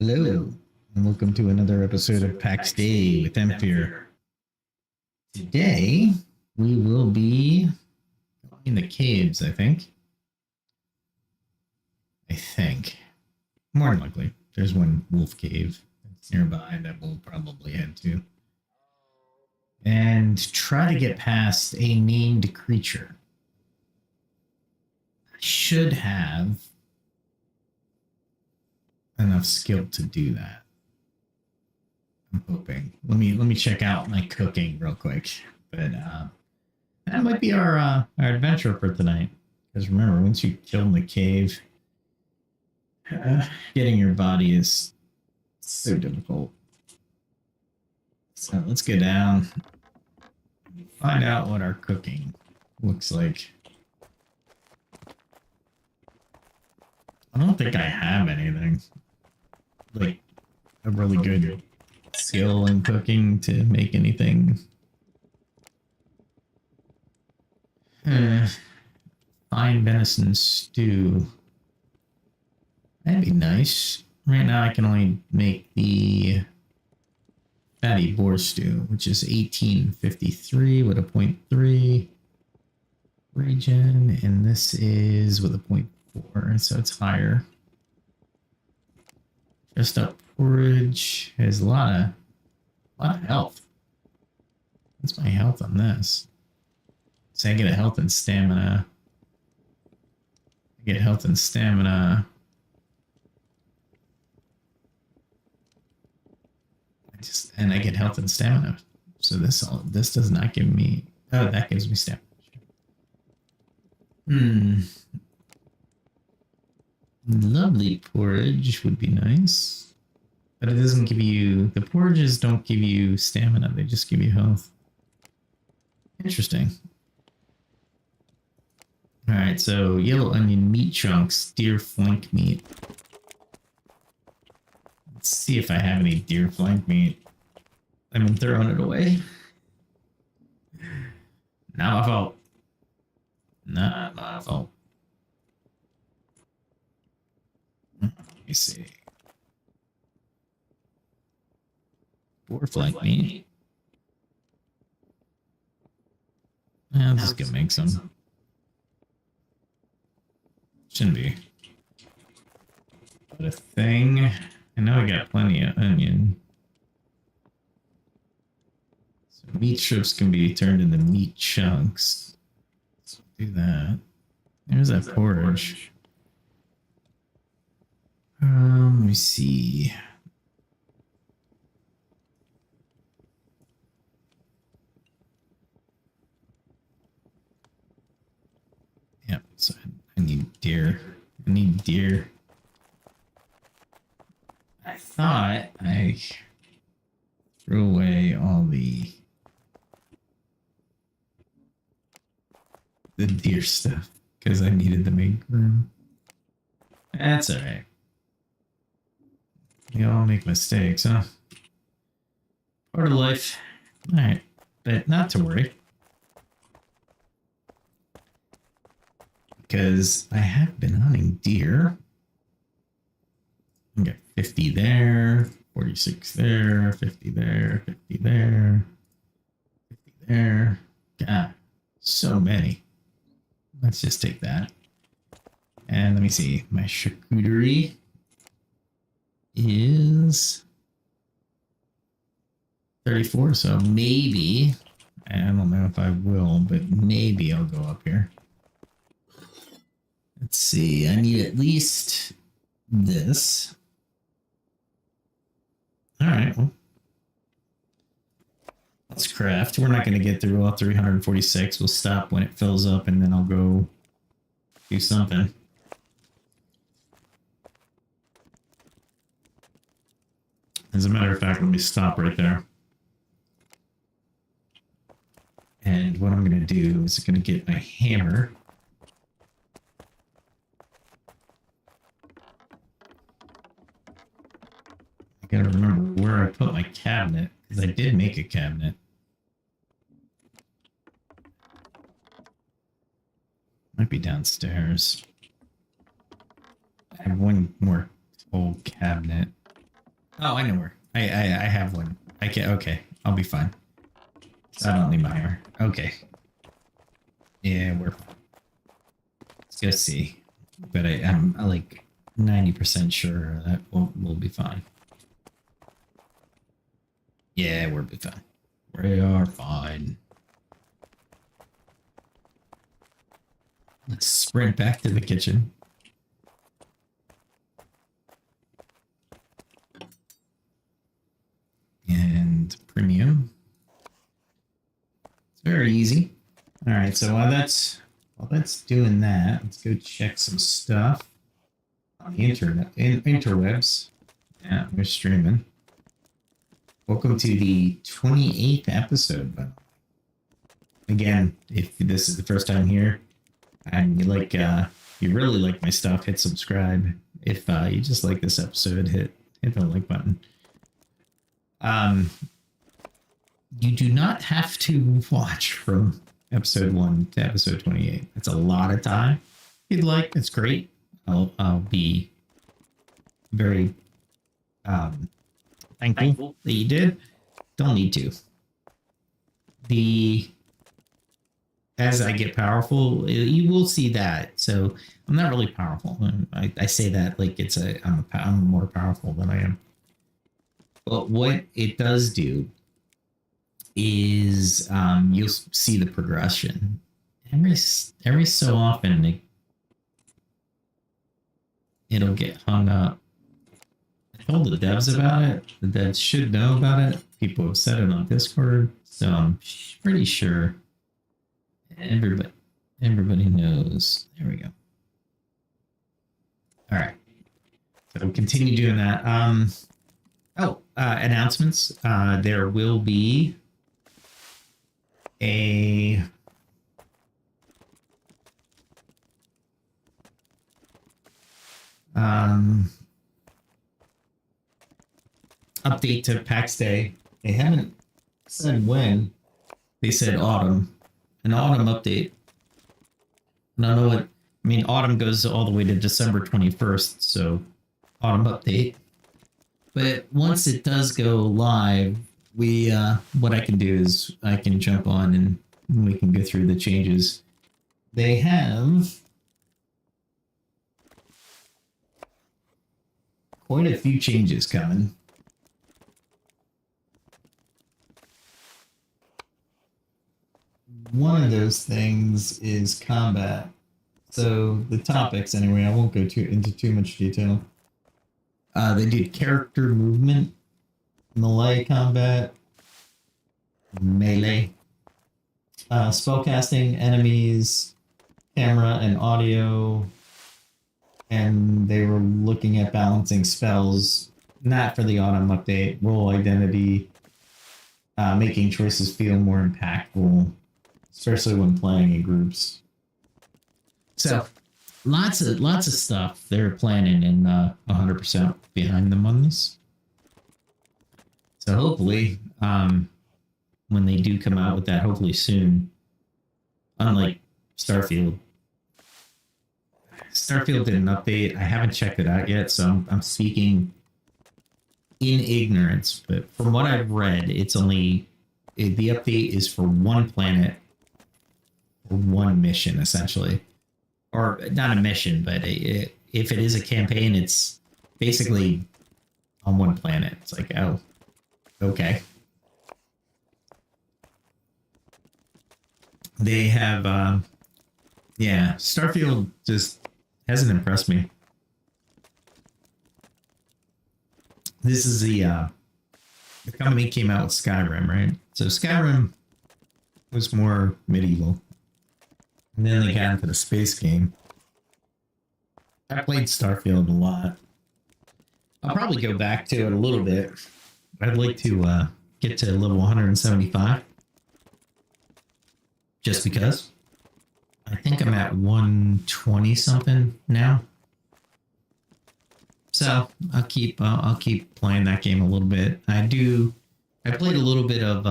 Hello, and welcome to another episode of Pax Day with Emphr. Today, we will be in the caves, I think. More than likely. There's one wolf cave that's nearby that we'll probably head to. And try to get past a named creature. I should have enough skill to do that. I'm hoping. Let me check out my cooking real quick. But that might be our adventure for tonight. Because remember, once you kill in the cave, getting your body is so difficult. So let's go down, find out what our cooking looks like. I don't think I have anything like a really good skill in cooking to make anything. Fine venison stew. That'd be nice. Right now I can only make the fatty boar stew, which is 1853 with a 0.3 regen, and this is with a 0.4, so it's higher. Just up porridge has a lot of health. What's my health on this? So I get a health and stamina. I get health and stamina. And I get health and stamina. So this does not give me. Oh, that gives me stamina. Lovely porridge would be nice, but it doesn't give you. The porridges don't give you stamina; they just give you health. Interesting. All right, so yellow onion meat chunks, deer flank meat. Let's see if I have any deer flank meat. I've been throwing it away. Not my fault. Not my fault. Let me see. Boar flank meat. I'm just gonna make some. Shouldn't be. But a thing. I know I got plenty of onion. So meat strips can be turned into meat chunks. So do that. There's that porridge. Let me see. Yep, so I need deer. I need deer. I thought I threw away all the deer stuff because I needed to make room. That's alright. We all make mistakes, huh? Part of life. Alright, but not to worry. Because I have been hunting deer. I got 50 there, 46 there, 50 there, 50 there, 50 there. God, so many. Let's just take that. And let me see. My charcuterie is 34, so maybe, I don't know if I will, but maybe I'll go up here. Let's see. I need at least this. All right, well, let's craft. We're not going to get through all 346. We'll stop when it fills up, and then I'll go do something. As a matter of fact, let me stop right there. And what I'm going to do is going to get my hammer. Gotta remember where I put my cabinet, because I did make a cabinet. Might be downstairs. I have one more old cabinet. Oh, I know where. I have one. I can. Okay, I'll be fine. So I don't need my hammer. Okay. Yeah, we're fine. Let's go see. But I'm like 90% sure that we'll be fine. Yeah, we'll be fine. We are fine. Let's sprint back to the kitchen. And premium. It's very easy. All right, so while that's doing that, let's go check some stuff on the internet, interwebs. Yeah, we're streaming. Welcome to the 28th episode. Again, if this is the first time here and you like, you really like my stuff, hit subscribe. If you just like this episode, hit the like button. You do not have to watch from episode 1 to episode 28. That's a lot of time. If you'd like, it's great. I'll be very thankful that you did. Don't need to. As I get powerful, you will see that. So I'm not really powerful. I say that like I'm more powerful than I am. But what it does do is you'll see the progression every so often. It'll get hung up. I told the devs about it. The devs should know about it. People have said it on Discord, so I'm pretty sure everybody knows. There we go. All right, so we'll continue doing that. Announcements. There will be a update to Pax Day. They haven't said when. They said autumn. An autumn update. I don't know what. I mean, autumn goes all the way to December 21st, so autumn update. But once it does go live, what I can do is I can jump on and we can go through the changes. They have quite a few changes coming. One of those things is combat. So the topics, anyway, I won't go into too much detail. They did character movement, melee combat, melee, spellcasting, enemies, camera and audio, and they were looking at balancing spells, not for the autumn update, role identity, making choices feel more impactful, especially when playing in groups. So lots of stuff they're planning and 100% behind them on this. So hopefully, when they do come out with that, hopefully soon, unlike Starfield did an update. I haven't checked it out yet, so I'm speaking in ignorance. But from what I've read, the update is for one planet, or one mission, essentially. Or not a mission, but if it is a campaign, it's basically on one planet. It's like, oh, okay. They have, Starfield just hasn't impressed me. This is the company came out with Skyrim, right? So Skyrim was more medieval. And then they got into the space game. I played Starfield a lot. I'll probably go back to it a little bit. I'd like to get to level 175. Just because. I think I'm at 120 something now. So I'll keep playing that game a little bit. I played a little bit of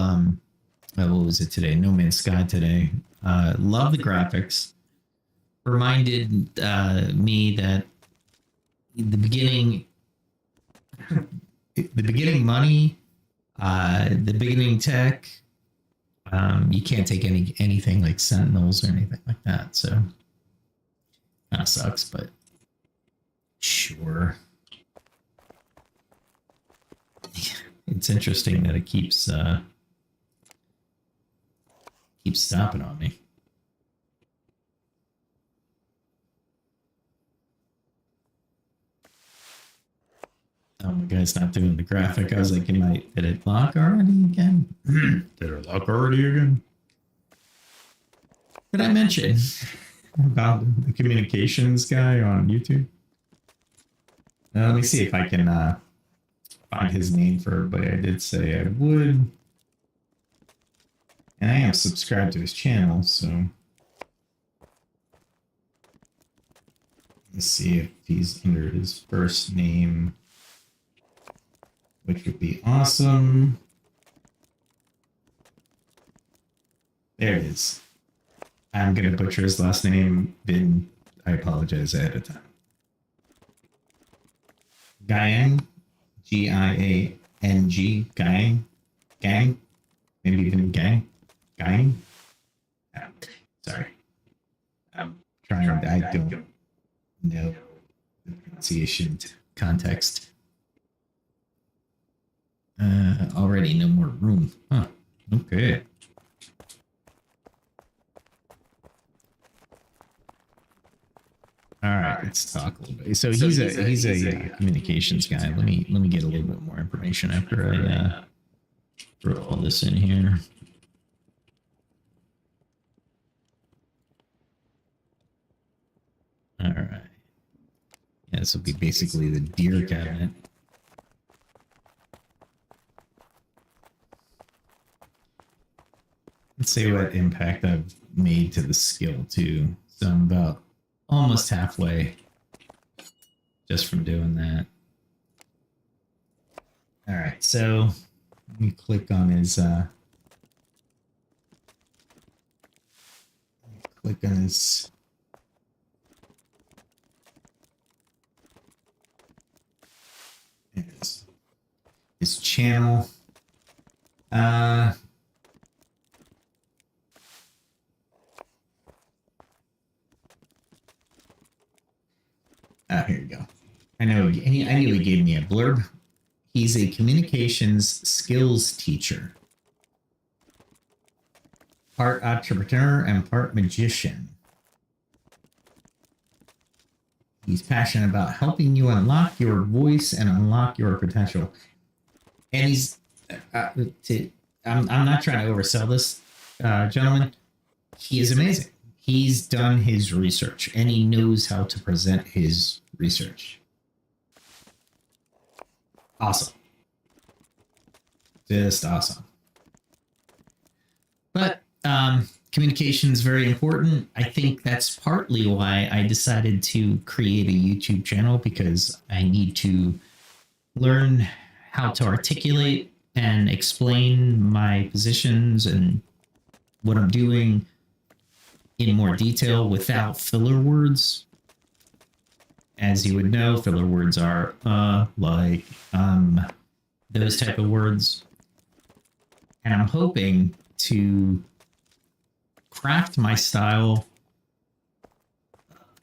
what was it today? No Man's Sky today. Love the graphics. Reminded me that in the beginning, the beginning money, the beginning tech. You can't take anything like Sentinels or anything like that. So kind of sucks, but sure. It's interesting that it keeps stopping on me. Oh, my guy's not doing the graphic. I was like, did it lock already again? Did it lock already again? Did I mention about the communications guy on YouTube? Let me see if I can find his name for everybody. I did say I would. And I am subscribed to his channel, so let's see if he's under his first name, which would be awesome. There it is. I'm going to butcher his last name. I apologize ahead of time. Gang, Giang, Gang, maybe even Gang. Sorry. I'm trying. I don't know the pronunciation context. Already no more room. Huh. Okay. All right, let's talk a little bit. So he's a communications guy. Let me get a little bit more information after I throw all this in here. All right. Yeah, this will be basically the deer cabinet. Let's see what impact I've made to the skill too. So I'm about almost halfway just from doing that. All right, so let me click on his his channel. Oh, here you go. I knew he gave me a blurb. He's a communications skills teacher, part entrepreneur and part magician. He's passionate about helping you unlock your voice and unlock your potential. And he's, I'm not trying to oversell this, gentleman. He is amazing. He's done his research and he knows how to present his research. Awesome. Just awesome. But communication is very important. I think that's partly why I decided to create a YouTube channel, because I need to learn how to articulate and explain my positions and what I'm doing in more detail without filler words. As you would know, filler words are like those type of words. And I'm hoping to craft my style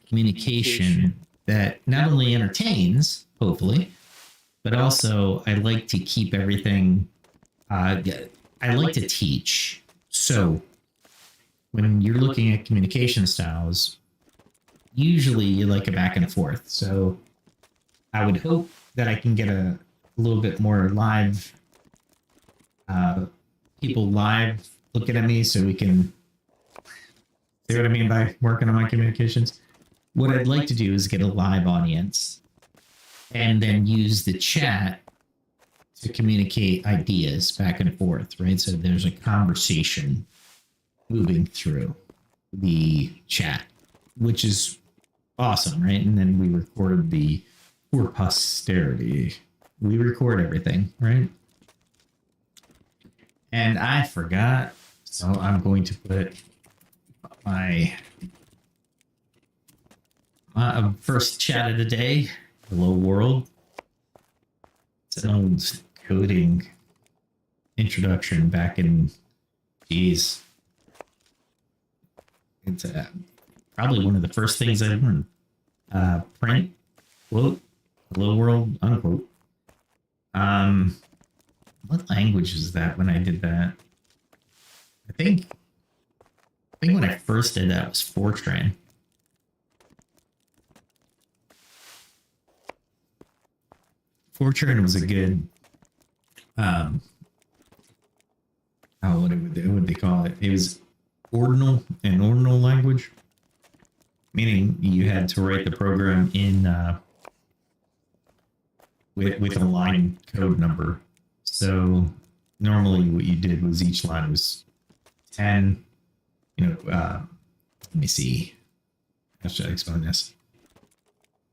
communication that not only entertains, hopefully, but also I like to keep everything, I like to teach. So when you're looking at communication styles, usually you like a back and forth. So I would hope that I can get a little bit more live, people live looking at me so we can see what I mean by working on my communications. What I'd like to do is get a live audience and then use the chat to communicate ideas back and forth, right? So there's a conversation moving through the chat, which is awesome, right? And then we recorded for posterity. We record everything, right? And I forgot, so I'm going to put my first chat of the day. Hello, world. It's an old coding introduction back in, geez, it's probably one of the first things I learned. Print, quote, hello world, unquote. What language was that when I did that? I think when I first did that was Fortran. Fortran was a good, what would they call it? It was an ordinal language, meaning you had to write the program in with a line code number. So normally what you did was each line was 10, let me see. How should I explain this?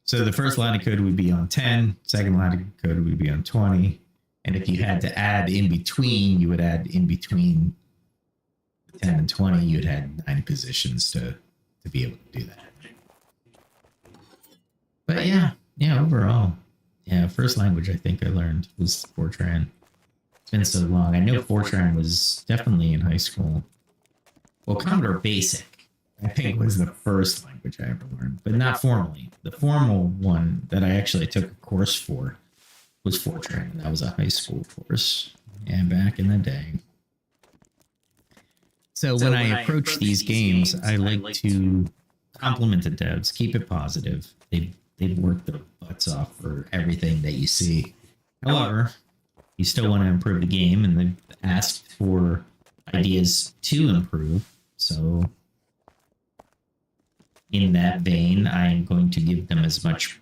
So the first line of code would be on 10, second line of code would be on 20. And if you had to add in between, you would add in between 10 and 20, you'd had 9 positions to be able to do that. But yeah, overall, first language I think I learned was Fortran. It's been so long. I know Fortran was definitely in high school. Well, Commodore Basic, I think, was the first language I ever learned, but not formally. The formal one that I actually took a course for was Fortran. That was a high school course, and back in the day. So when I approach these games, I like to compliment the devs, keep it positive. They've worked their butts off for everything that you see. However, you still want to improve the game, and they've asked for ideas to improve. So in that vein, I'm going to give them as much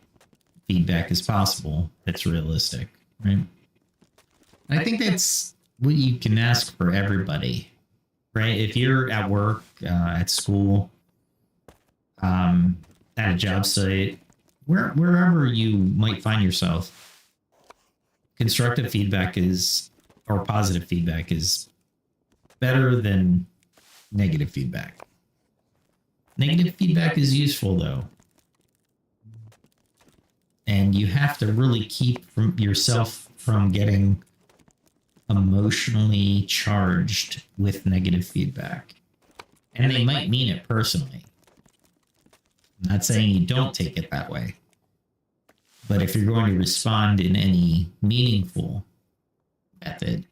feedback as possible that's realistic, right? I think that's what you can ask for everybody, right? If you're at work, at school, at a job site, wherever you might find yourself, constructive feedback or positive feedback is better than negative feedback. Negative feedback is useful, though. And you have to really keep yourself from getting emotionally charged with negative feedback. And they might mean it personally. I'm not saying you don't take it that way. But if you're going to respond in any meaningful method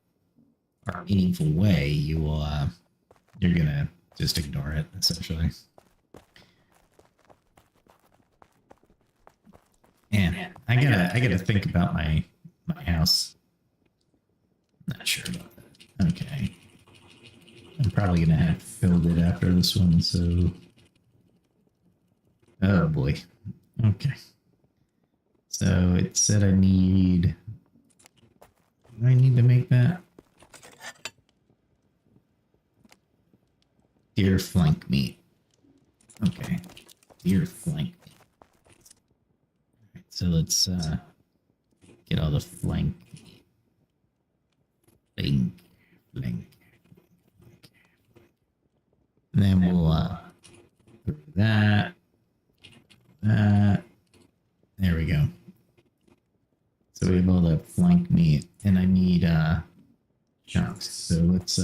or meaningful way, you're gonna just ignore it, essentially. Man, I gotta think about my house. Not sure about that. Okay. I'm probably gonna have to build it after this one, so. Oh boy. Okay. So it said I need to make that. Deer flank meat. Okay. Deer flank meat. Alright, so let's get all the flank meat. Flank. And then we'll do that. There we go. So we have all the flank meat, and I need chunks. So let's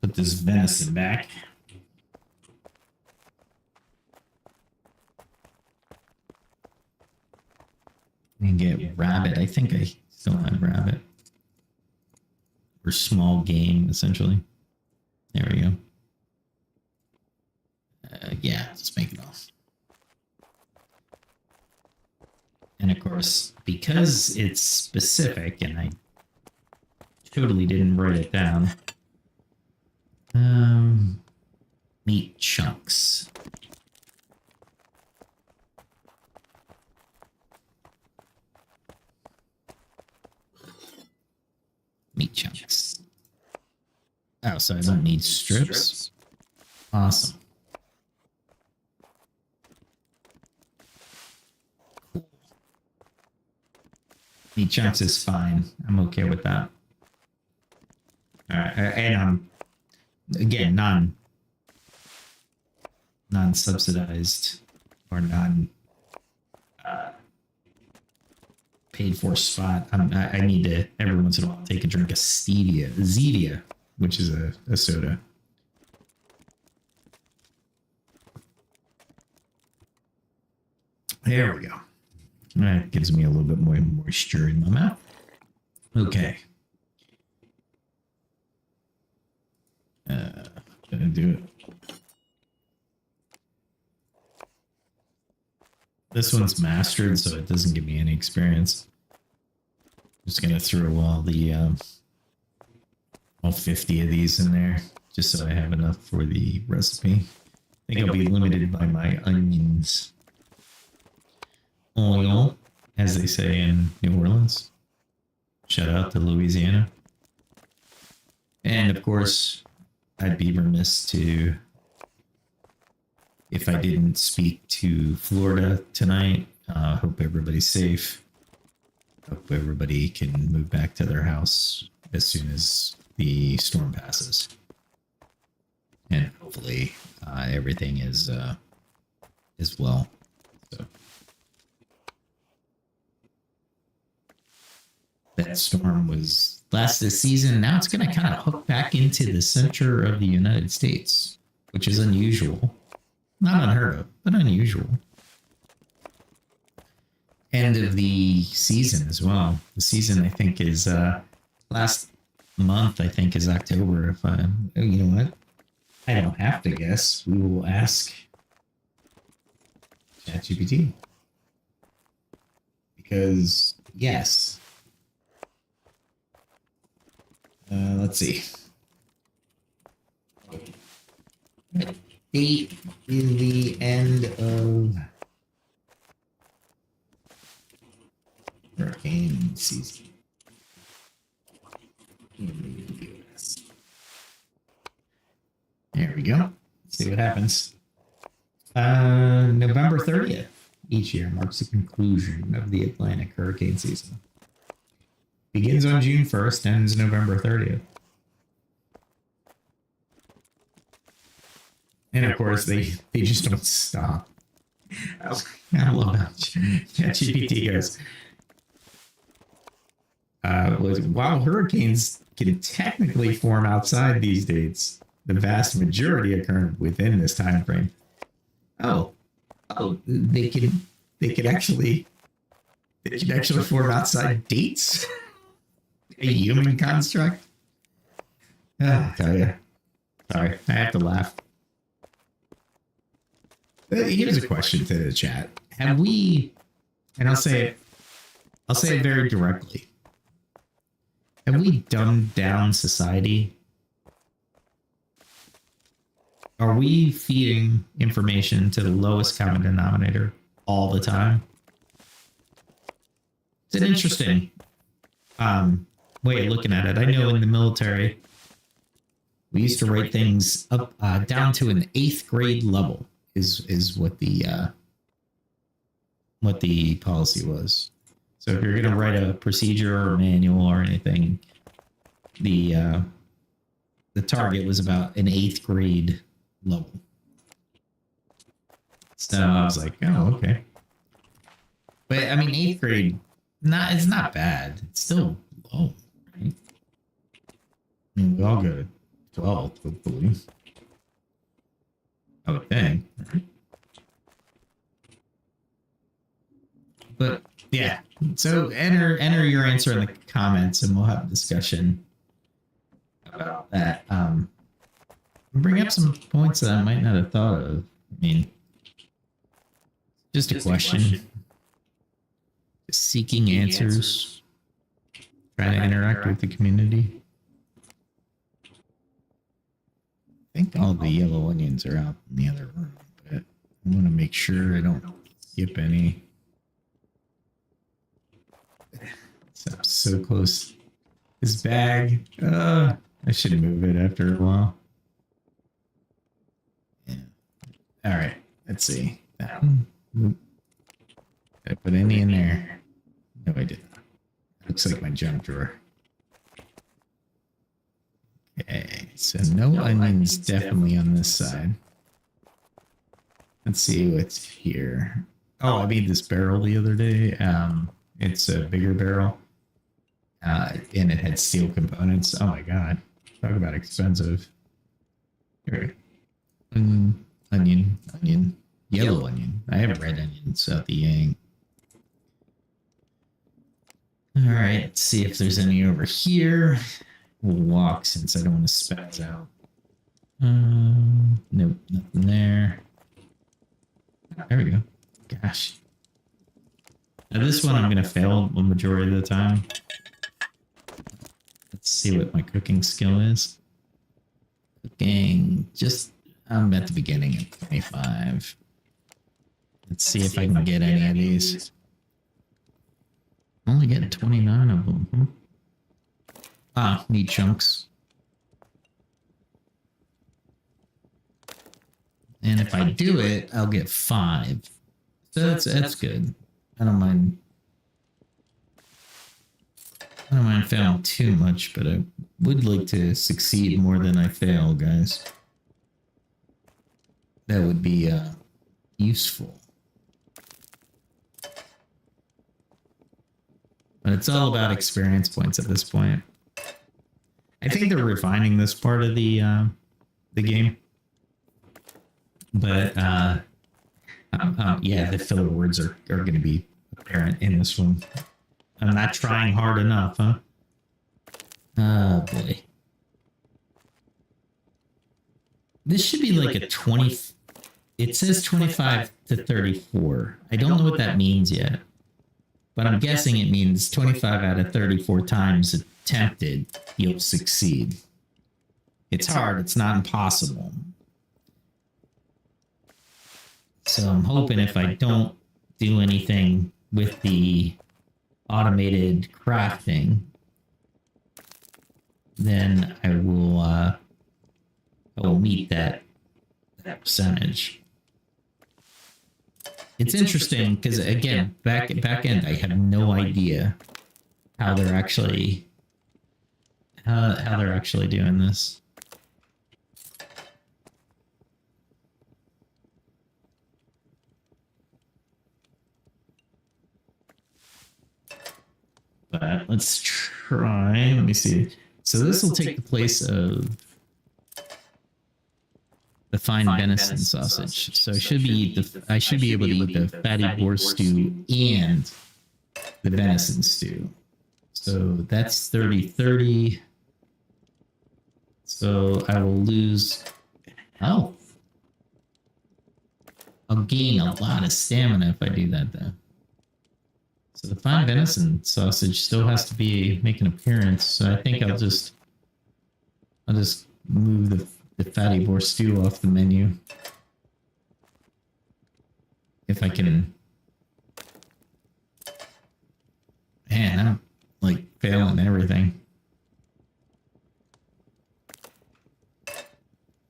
put this venison back. And get rabbit. I think I still have rabbit. Or small game, essentially. There we go. Yeah, let's make it all. And of course, because it's specific, and I totally didn't write it down, meat chunks. Meat chunks. Oh, so I don't need strips? Awesome. Meat chunks is fine. I'm okay with that. And I'm, again, non-subsidized or paid for spot. I need to every once in a while take a drink of Zevia, which is a soda. There we go. That gives me a little bit more moisture in my mouth. Okay. Gonna do it. This one's mastered, so it doesn't give me any experience. Just gonna throw all 50 of these in there, just so I have enough for the recipe. I think I'll be limited by my onions. Oil, as they say in New Orleans. Shout out to Louisiana. And of course, I'd be remiss if I didn't speak to Florida tonight. Hope everybody's safe. Hope everybody can move back to their house as soon as the storm passes. And hopefully everything is well. So that storm was last this season. Now it's going to kind of hook back into the center of the United States, which is unusual. Not unheard of, but unusual. End of the season as well. The season, I think, is last month, I think, is October. If you know what? I don't have to guess. We will ask ChatGPT. Because, yes. Let's see. Date in the end of hurricane season in the US. There we go. Let's see what happens. November 30th each year marks the conclusion of the Atlantic hurricane season. Begins on June 1st, ends November 30th. And of course, they just don't stop. I love how ChatGPT goes. While hurricanes can technically form outside these dates, the vast majority occur within this time frame. They could actually form outside dates. A human construct. I'll tell you. Sorry, I have to laugh. Here's a question to the chat. Have we, and I'll say it very directly. Have we dumbed down society? Are we feeding information to the lowest common denominator all the time? It's an interesting way of looking at it. I know in the military, we used to write things up down to an 8th grade level. Is what the policy was. So if you're going to write a procedure or manual or anything, the target was about an 8th grade level. So I was like, oh, okay. But I mean, 8th grade, it's not bad. It's still low, right? I mean, we all go to 12th, hopefully. I would think. But yeah, so enter your answer in the comments, and we'll have a discussion about that. Bring up some points that I might not have thought of. I mean, just a question. Just seeking answers. Trying to interact with the community. I think all the yellow onions are out in the other room, but I want to make sure I don't skip any. I'm so close. His bag. I should move it after a while. Yeah. All right. Let's see. Did I put any in there? No, I didn't. Looks like my junk drawer. Okay, so no onions definitely on this side. Let's see what's here. Oh, I made this barrel the other day. It's a bigger barrel. And it had steel components. Oh my god. Talk about expensive. Here. Onion. Yellow onion. I have red onion, so the yang. Alright, let's see if there's any over here. We'll walk since I don't want to spaz out. Nope, nothing there. There we go. Gosh. Now this one I'm going to fail the majority of the time. Let's see what my cooking skill is. Cooking, just, I'm at the beginning of 25. Let's see if I can get any of these. I'm only getting 29 of them. Ah, meat chunks. And if I do it, I'll get 5. So that's good. I don't mind failing too much, but I would like to succeed more than I fail, guys. That would be useful. But it's all about experience points at this point. I think they're refining this part of the game. But yeah, the filler words are going to be apparent in this one. I'm not trying hard enough, huh? Oh boy. This should be like a 20. It says 25 to 34. I don't know what that means yet. But I'm guessing it means 25 out of 34 times attempted, you'll succeed. It's hard, it's not impossible. So I'm hoping if I don't do anything with the automated crafting, then I will meet that percentage. It's interesting because again, back end, I have no idea how they're actually doing this. But let's try. Let me see. So this will take the place of the fine venison sausage. So I should be I should be able to eat the fatty boar stew and the venison stew. So that's 30-30. So I will lose health. I'll gain a lot of stamina if I do that though. So the fine venison sausage still has to make an appearance. So I think I'll just move the fatty boar stew off the menu. If I can. Man, I'm like failing everything.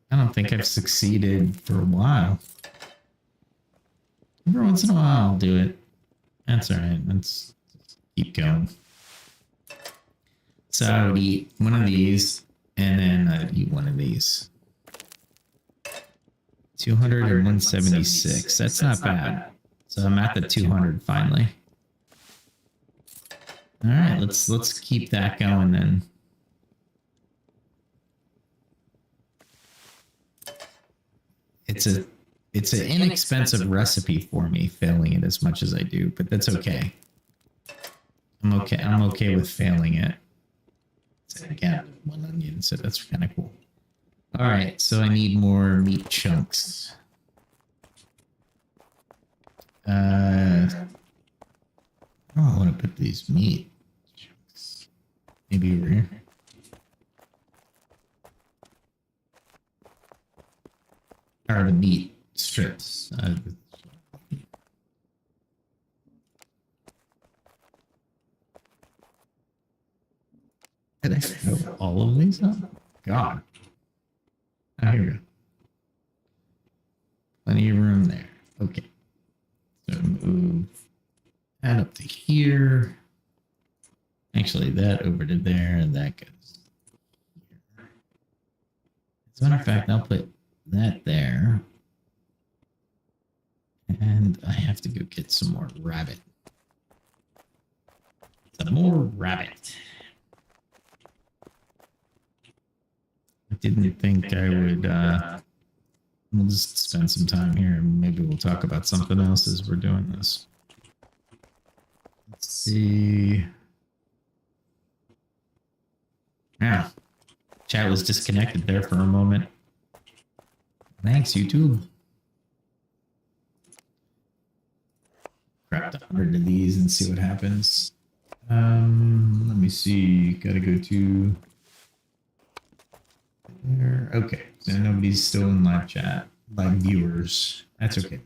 I don't think I've succeeded for a while. Every once in a while I'll do it. That's alright, let's keep going. So I would eat one of these, and then I'd eat one of these. 200 and 176. That's not bad. So I'm at the 200 finally. All right, let's keep that going then. It's an inexpensive recipe for me, failing it as much as I do, but that's okay. I'm okay with failing it. So again, 1 onion, so that's kind of cool. All right, so I need more meat chunks. I want to put these meat chunks maybe over here. Or the meat strips. Did I fill all of these up? God. Oh, here we go. Plenty of room there. Okay. So move that up to here. Actually, that over to there, and that goes here. As a matter of fact, I'll put that there. And I have to go get some more rabbit. Some more rabbit. I didn't think I would, we'll just spend some time here and maybe we'll talk about something else as we're doing this. Let's see. Yeah. Chat was disconnected there for a moment. Thanks, YouTube. Craft 100 of these and see what happens. Let me see. Gotta go to there. Okay, so nobody's still in live chat. Live viewers. That's okay.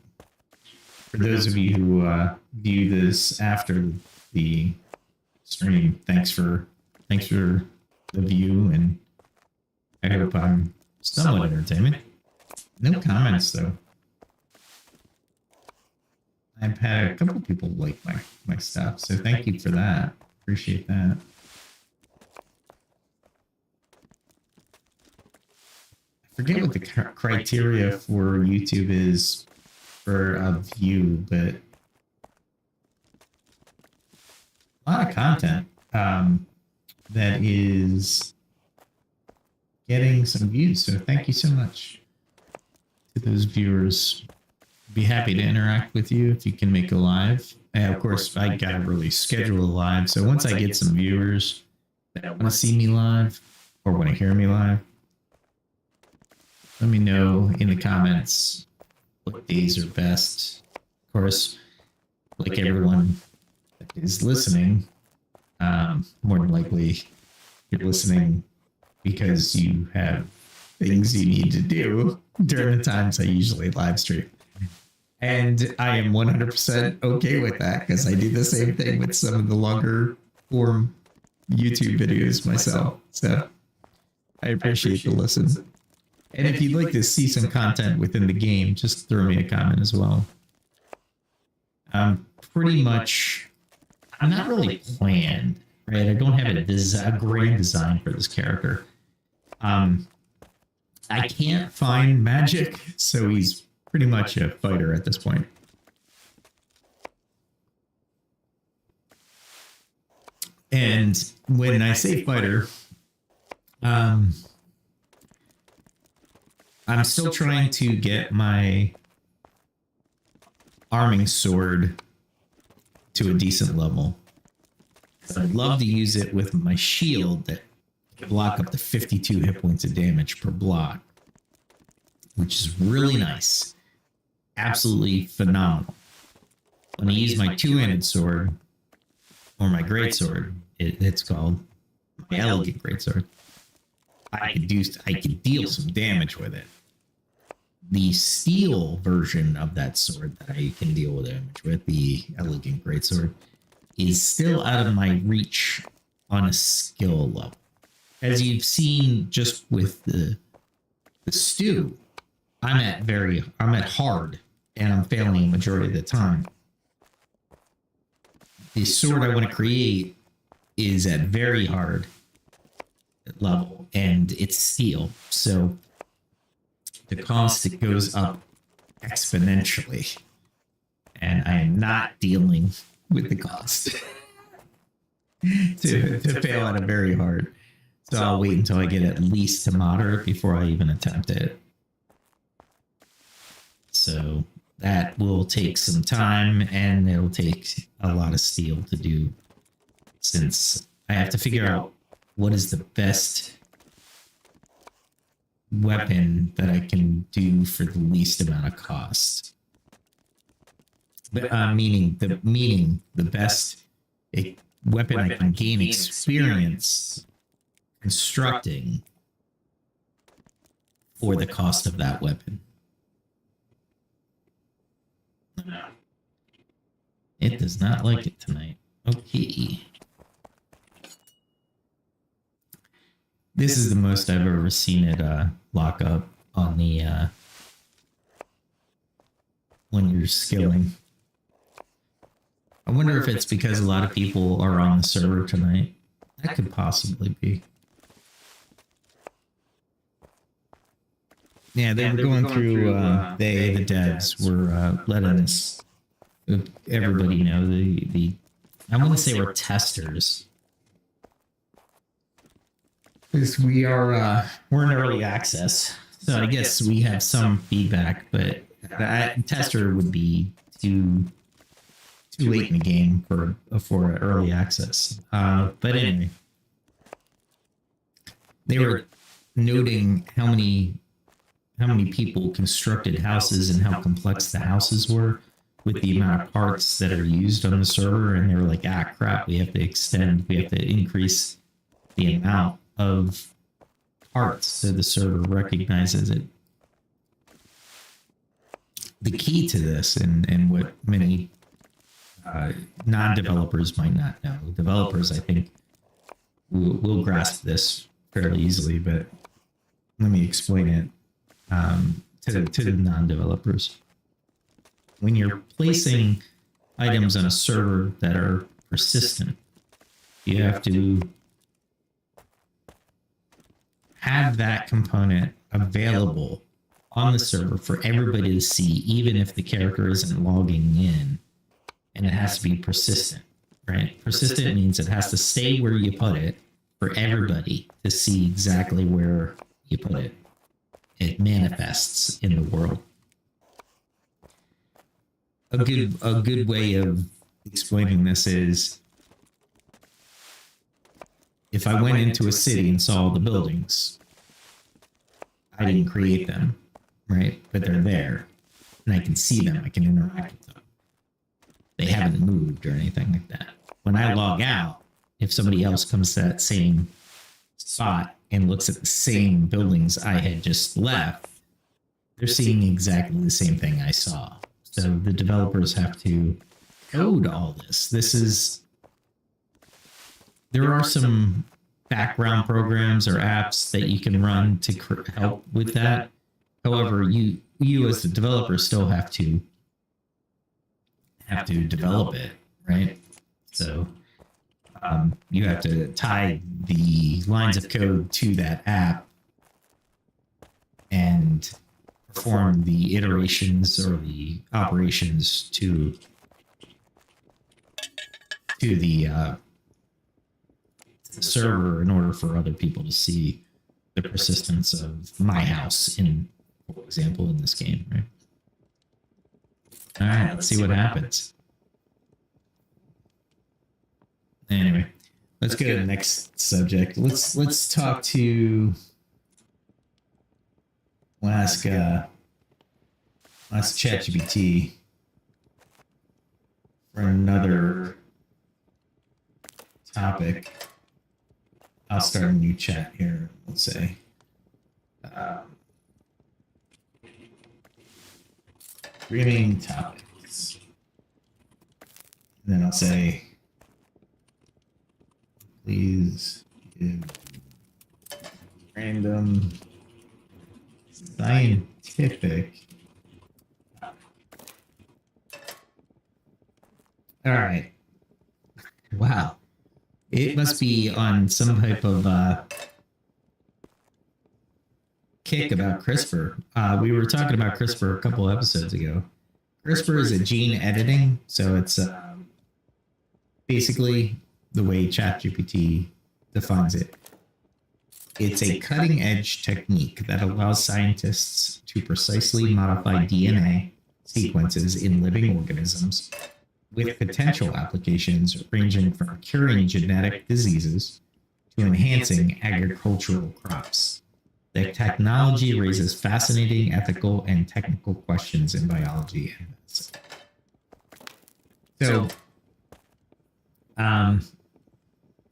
For those of you who view this after the stream, thanks for the view, and I hope I'm somewhat entertainment. No comments though. I've had a couple people like my stuff, so thank you for that. Appreciate that. I forget what the criteria for YouTube is for a view, but a lot of content that is getting some views. So thank you so much to those viewers. Be happy to interact with you if you can make a live. And of course, I gotta really schedule a live. So once I get some viewers that want to see me live or want to hear me live, let me know in the comments what days are best. Of course, like everyone that is listening, more than likely you're listening because you have things you need to do during the times I usually live stream. And I am 100% okay with that because I do the same thing with some of the longer form YouTube videos myself. So I appreciate the listen. And if you'd like to see some content within the game, just throw me a comment as well. Pretty much, I'm not really planned, right? I don't have a grand design for this character. I can't find magic, so he's pretty much a fighter at this point. And when I say fighter, I'm still trying to get my arming sword to a decent level. I'd love to use it with my shield that can block up to 52 hit points of damage per block, which is really nice. Absolutely phenomenal. When I use my two-handed sword, or my greatsword, it's called my elegant greatsword, I could deal some damage with it. The steel version of that sword that I can deal with damage with, the elegant greatsword, is still out of my reach on a skill level. As you've seen just with the stew, I'm at hard, and I'm failing a majority of the time. The sword I want to create is at very hard level, and it's steel, so the cost it goes up exponentially, and I am not dealing with the cost to fail at a very hard. So I'll wait until I get at least to moderate before I even attempt it. So that will take some time, and it'll take a lot of steel to do, since I have to figure out what is the best weapon that I can do for the least amount of cost. But meaning the best weapon I can gain experience constructing for the cost of that weapon. It does not like it tonight. Okay. This is the most I've ever seen it lock up on the when you're skilling. I wonder if it's because a lot of people are on the server tonight. That could possibly be. Yeah, they were going through, the devs were letting us, everybody know, the I wouldn't say we're testers, because we're in early access. So I guess we have some feedback, but that tester would be too late in the game for early access. But anyway, they were noting how many people constructed houses and how complex the houses were with the amount of parts that are used on the server, and they were like, crap, we have to increase the amount of parts so the server recognizes it. The key to this, and what many non-developers might not know, developers I think will grasp this fairly easily, but let me explain it to the non-developers. When you're placing items on a server that are persistent, you have to have that component available on the server for everybody to see, even if the character isn't logging in, and it has to be persistent, right? Persistent means it has to stay where you put it for everybody to see exactly where you put it. It manifests in the world. A good way of explaining this is, if I went into a city and saw all the buildings, I didn't create them, right? But they're there, and I can see them. I can interact with them. They haven't moved or anything like that. When I log out, if somebody else comes to that same spot and looks at the same buildings I had just left, they're seeing exactly the same thing I saw. So the developers have to code all this. There are some background programs or apps that you can run to help with that. However, you as the developer still have to develop it, right? So you have to tie the lines of code to that app and perform the iterations or the operations to the server in order for other people to see the persistence of my house, in, for example, in this game, right? All right, let's see what happens. Anyway, let's go to the next subject. Let's talk to ask ChatGPT for another topic. I'll start a new chat here. Let's say streaming topics, and then I'll say, please give random scientific. All right. Wow. It must be on some type of kick about CRISPR. We were talking about CRISPR a couple episodes ago. CRISPR is a gene editing, so it's basically the way ChatGPT defines it. It's a cutting-edge technique that allows scientists to precisely modify DNA sequences in living organisms, with potential applications ranging from curing genetic diseases to enhancing agricultural crops. The technology raises fascinating ethical and technical questions in biology and medicine. So,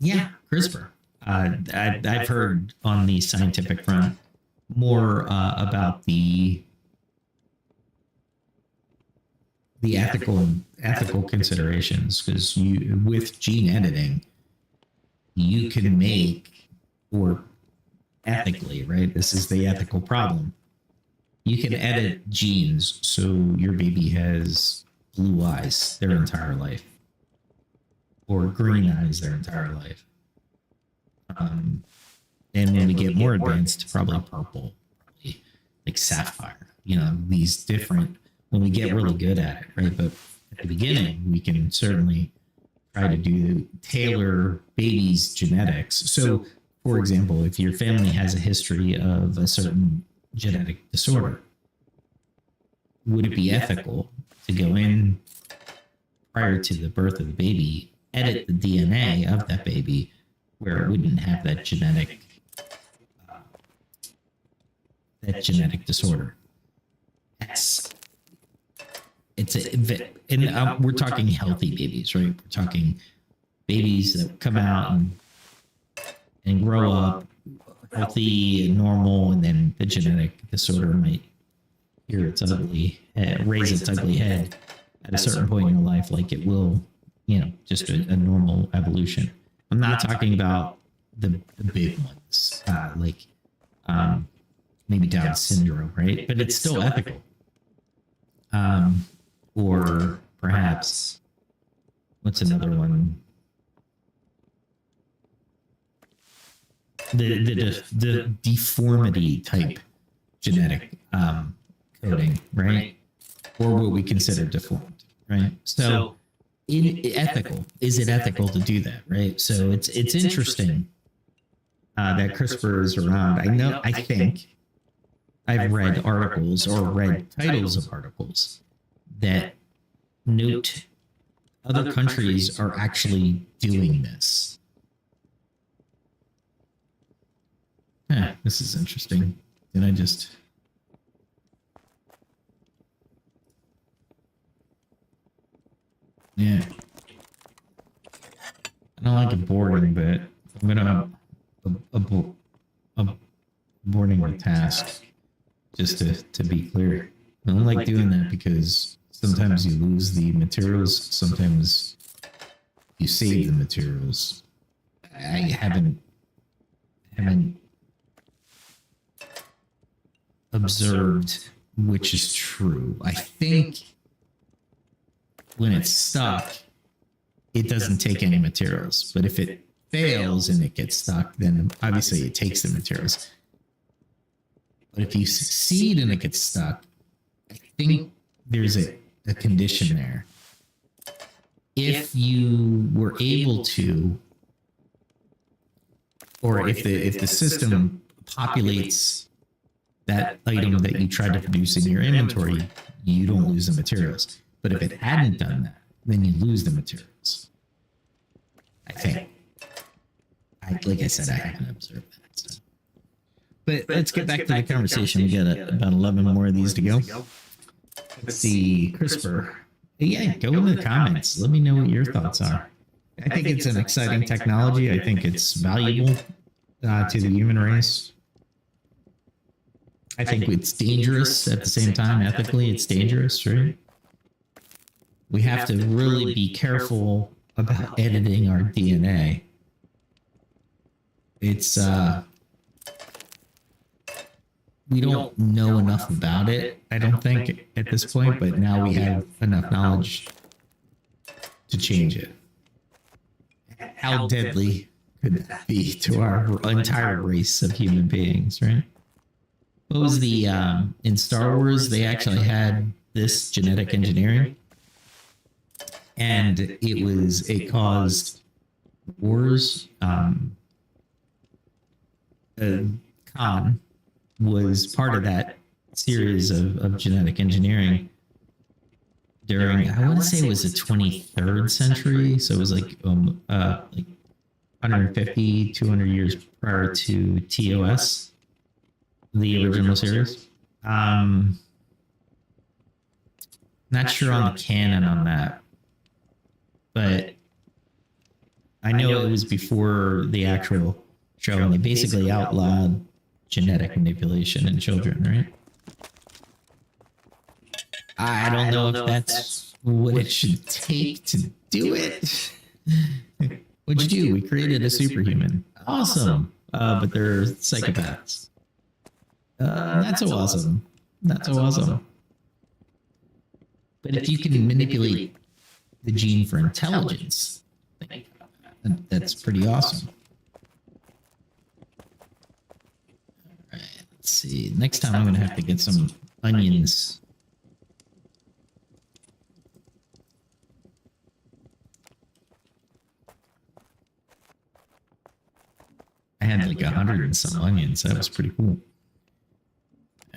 yeah, CRISPR. I've heard on the scientific front more about the ethical considerations, because with gene editing, you can make, or ethically, right? This is the ethical problem. You can edit genes so your baby has blue eyes their entire life, or green eyes their entire life. And when we get more advanced, probably purple, probably like sapphire. These different. When we get really good at it, right? But at the beginning, we can certainly try to do tailor babies' genetics. So, for example, if your family has a history of a certain genetic disorder, would it be ethical to go in prior to the birth of the baby, edit the DNA of that baby where it wouldn't have that genetic disorder? We're talking healthy babies, right? We're talking babies that come out and grow up healthy and normal, and then the genetic disorder might raise its ugly head at a certain point in your life, like it will, just a normal evolution. I'm not talking about the big ones, like maybe Down syndrome, right? But it's still ethical. Or perhaps, what's another one? The deformity type genetic coding, right? Or what we consider deformed, right? So, ethical. Is it ethical to do that, right? So it's interesting that CRISPR is around. I think I've read articles or read titles of articles that note other countries are actually doing this. This is interesting. Did I just... Yeah. I don't like aborting, but I'm gonna aborting the task, just to be clear. I don't like doing that because sometimes you lose the materials, sometimes you save the materials. I haven't observed which is true. I think when it's stuck, it doesn't take any materials. But if it fails and it gets stuck, then obviously it takes the materials. But if you succeed and it gets stuck, I think there's a condition there. If you were able to, or if the system populates that item that you tried to produce in your inventory, you don't lose the materials. But if it hadn't done that, then you lose the materials. I think. Like I said, I haven't observed that. So. But let's get back to the conversation. We got about 11 more of these to go. Let's see, CRISPR. Yeah, go in the comments. Let me know what your thoughts are. I think it's an exciting technology. I think it's valuable to the human race. I think it's dangerous at the same time. Ethically, it's dangerous, right? We have to really be careful about editing our DNA. It's we don't know enough about it, I don't think, at this point, but now we have enough knowledge to change it. How deadly could that be to our entire race of human beings, right? What was the in Star Wars, they actually had this genetic engineering, and it caused wars. Khan was part of that series of genetic engineering during, I want to say it was the 23rd century, so it was like 150, 200 years prior to TOS, the original series. Not sure on the canon on that, but I know it was before the actual show, and they basically outlawed genetic manipulation in children, right? I don't know if that's what it should take to do it. What'd you do? We created a superhuman. Awesome. But they're psychopaths. Not so awesome. Not so awesome. But if you can manipulate the gene for intelligence, that's pretty awesome. All right, let's see. Next time I'm going to have to get some onions. had like 100 and some onions. That was pretty cool.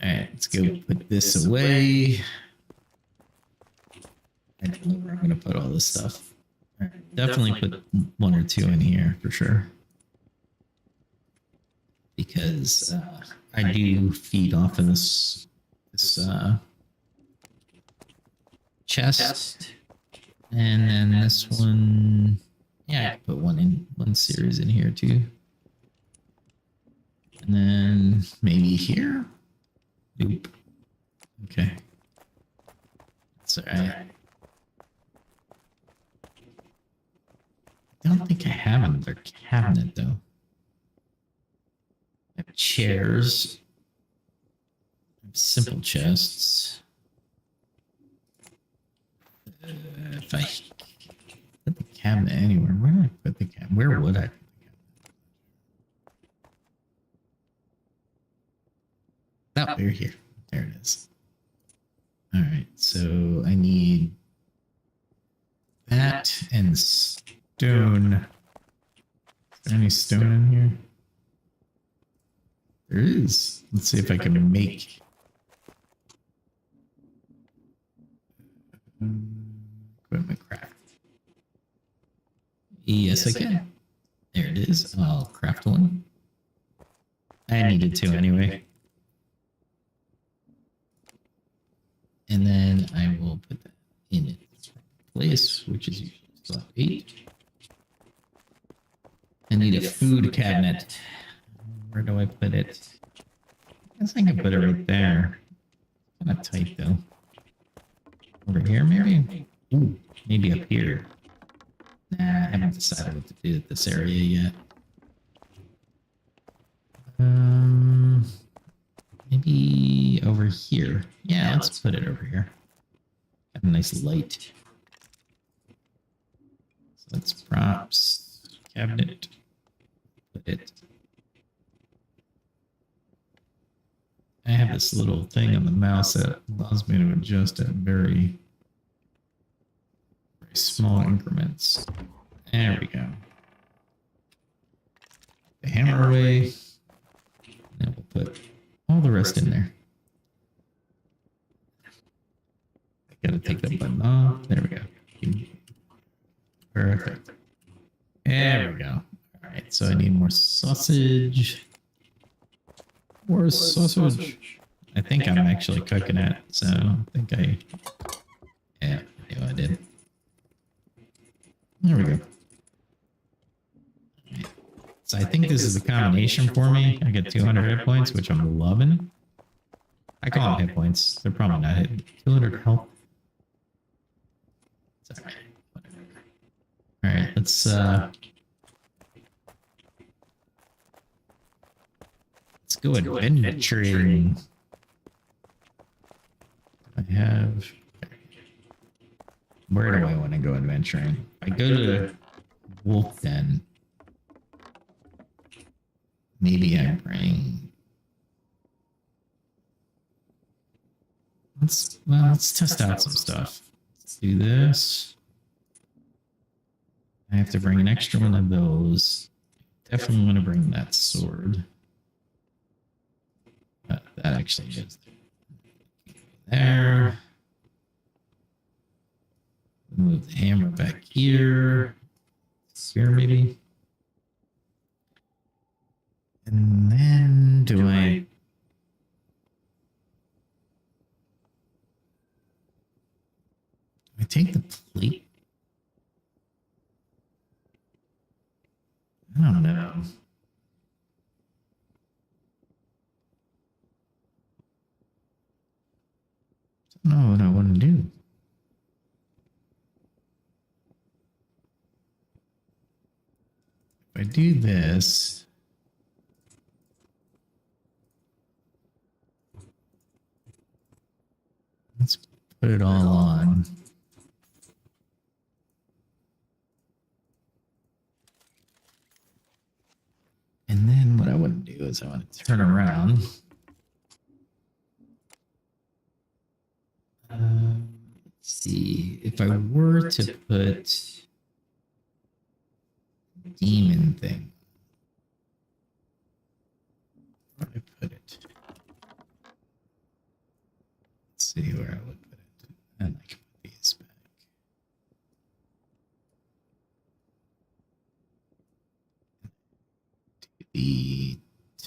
All right, let's go put this away. I don't know where I'm going to put all this stuff. All right, definitely put 1 or 2 in here for sure. Because I do feed off of this chest. And then this one, yeah, I put one series in here too. And then maybe here. Nope. Okay. That's all right. I don't think I have another cabinet though. I have chairs. I have simple chests. If I put the cabinet anywhere, where do I put the cabinet? Where would I put the cabinet? Oh, we're here. There it is. All right, so I need that and stone. Is there any stone in here? There is. Let's see if I can make equipment craft. Yes, I can. There it is. I'll craft one. I needed to anyway. And then I will put that in its place, which is usually slot 8. I need a food cabinet. Where do I put it? I guess I can put it right there. Kind of tight though. Over here, maybe? Ooh, maybe up here. Nah, I haven't decided what to do with this area yet. Maybe over here. Yeah, let's put it over here. Got a nice light. So that's props. Cabinet. Put it. I have this little thing on the mouse that allows me to adjust at very small increments. There we go. The hammer away. And we'll put all the rest in there. I gotta take that button off. There we go. Perfect. There we go. All right, so I need more sausage. More sausage. I think I'm actually cooking it, so I think yeah, I knew I did. There we go. Right. So I think this is the combination for me. I get 200 hit points, which I'm loving. I call them hit points. They're probably not hitting. 200 health. It's all right. Whatever. All right, let's go adventuring. I have. Where do I want to go adventuring? I go to Wolf Den. Maybe I bring. Let's test out some stuff. Let's do this. I have to bring an extra one of those. Definitely want to bring that sword. That actually is there. Move the hammer back here. Spear maybe. And then do I take the plate? I don't know. I don't know what I want to do. If I do this, let's put it all on. And then what I want to do is I want to turn around. Let's see, if I were to put demon thing, would I put it? Let's see where I would put it. And I can put these back. The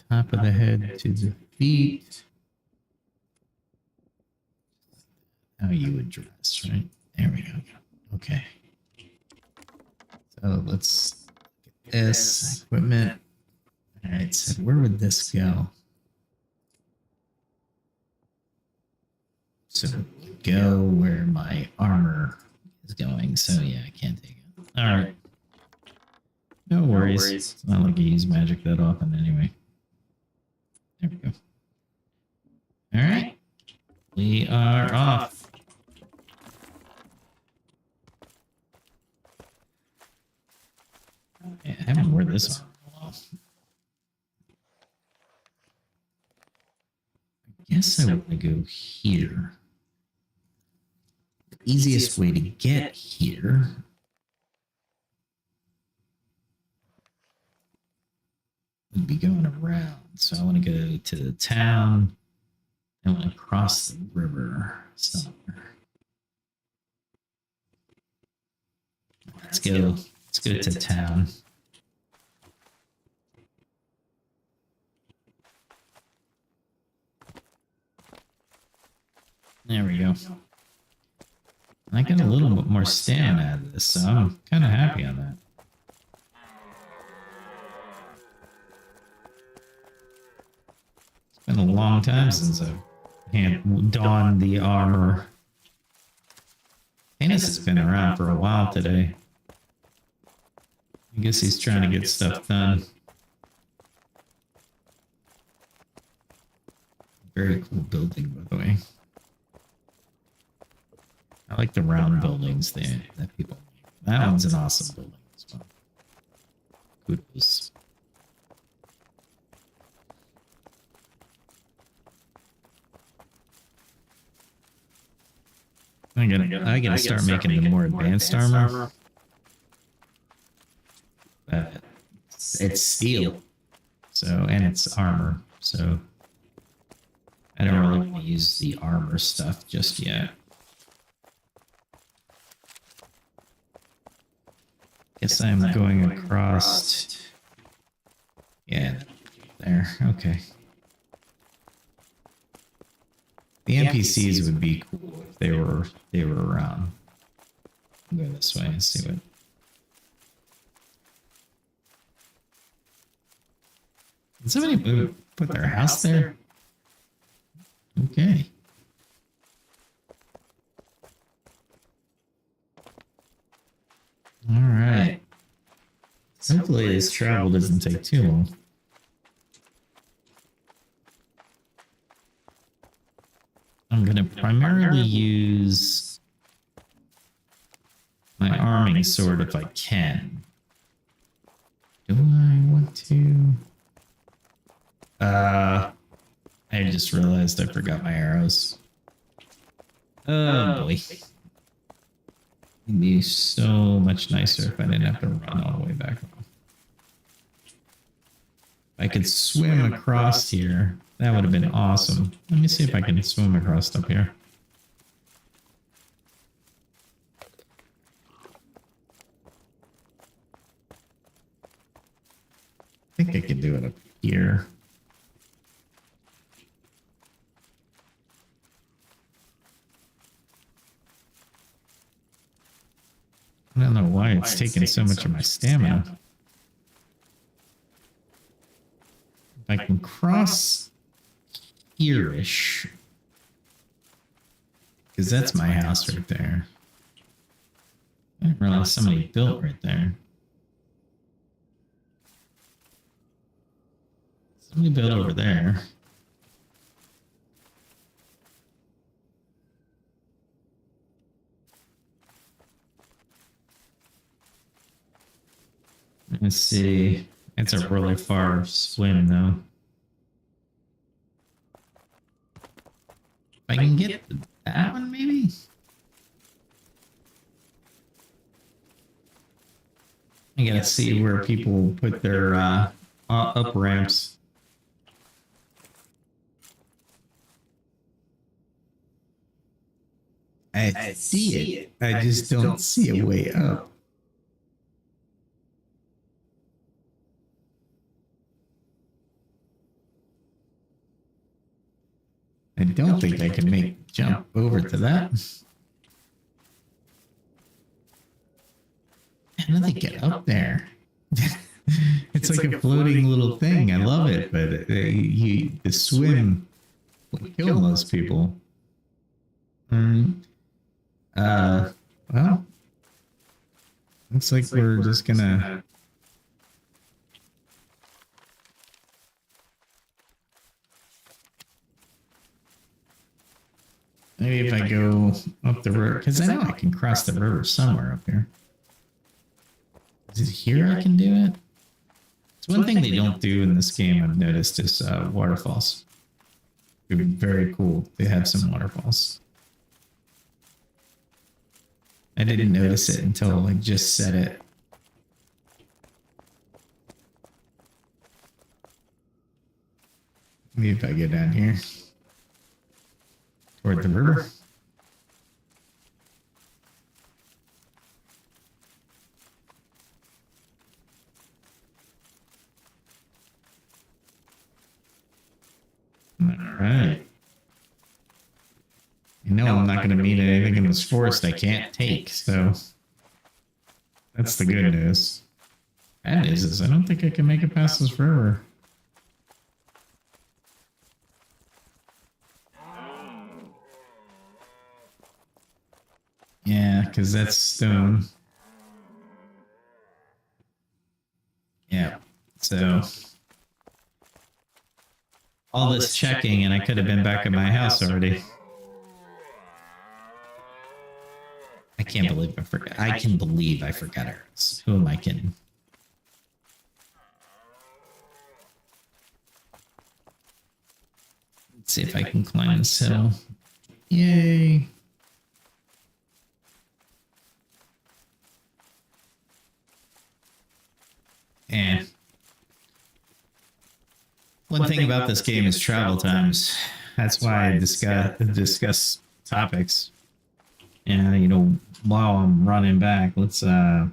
top of the head to the feet. How you would dress, right? There we go. Okay. So let's get this equipment. All right, so where would this go? So go where my armor is going. So yeah, I can't take it. All right. No worries. It's not like I use magic that often anyway. There we go. All right. We are off. I haven't worn this armor in a while. I guess I want to go here. The easiest way to get here would be going around. So I want to go to the town. I want to cross the river somewhere. Let's go. Let's go to town. There we go. I got a little bit more stamina out of this, so I'm kind of happy on that. It's been a long time since I've donned the armor. Tanis has been around for a while today. I guess he's trying to get stuff done. Very cool building, by the way. I like the round buildings that people make. That one's an awesome building as well. Kudos. I gotta start making the more advanced armor. It's steel, so and it's armor. So I don't really want to use the armor stuff just yet. Guess I'm going across. Yeah, there. Okay. The NPCs would be cool if they were around. I'll go this way and see what. Did somebody put their house there? Okay. All right. Hopefully this travel doesn't take too long. I'm going to primarily use my arming sword if I can. Do I want to? I just realized I forgot my arrows. Oh boy. It'd be so much nicer if I didn't have to run all the way back home. If I could swim across here, that would have been awesome. Let me see if I can swim across up here. I think I can do it up here. I don't know why it's taking so much of my stamina. If I can cross here-ish, because that's my house right there. I didn't realize somebody built right there. Somebody built over there. Let's see. It's a really far swim, though. If I can get that one, maybe? I gotta see where people put their up ramps. I see it. I just don't see a way up. I don't think I can make jump over to that. How do they get up there? It's like a floating little thing. I love it, but the swim would kill most people. Well, looks like we're just gonna. Maybe if I go up the river, because I know I can cross the river somewhere up here. Is it here I can do it? It's one thing they don't do in this game I've noticed is waterfalls. It would be very cool to have some waterfalls. I didn't notice it until I just said it. Maybe if I go down here toward the river. All right. You know I'm not going to meet anything in this forest I can't take, so that's the good news. Bad news is I don't think I can make it past this river. Yeah, because that's stone. Yeah, so all this checking and I could have been back at my house already. I can't believe I forgot. I can believe I forgot ours. Who am I kidding? Let's see if I can climb this hill. Yay! And one thing about this game is travel times. That's why I discuss topics. And, you know, while I'm running back, let's all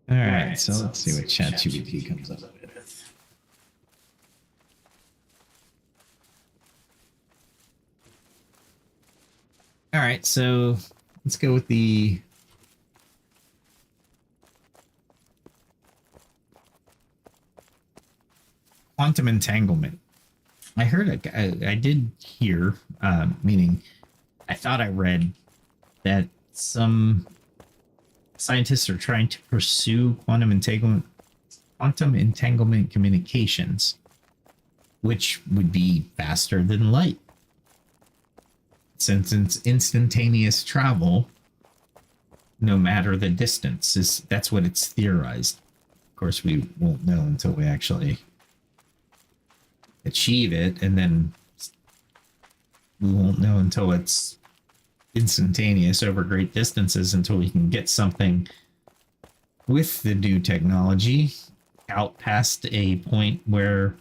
right, so let's see what ChatGPT comes up with. All right, so let's go with the quantum entanglement. I heard, I did hear, meaning I thought I read that some scientists are trying to pursue quantum entanglement communications, which would be faster than light. Since it's instantaneous travel, no matter the distance, that's what it's theorized. Of course, we won't know until we actually achieve it, and then we won't know until it's instantaneous over great distances until we can get something with the new technology out past a point where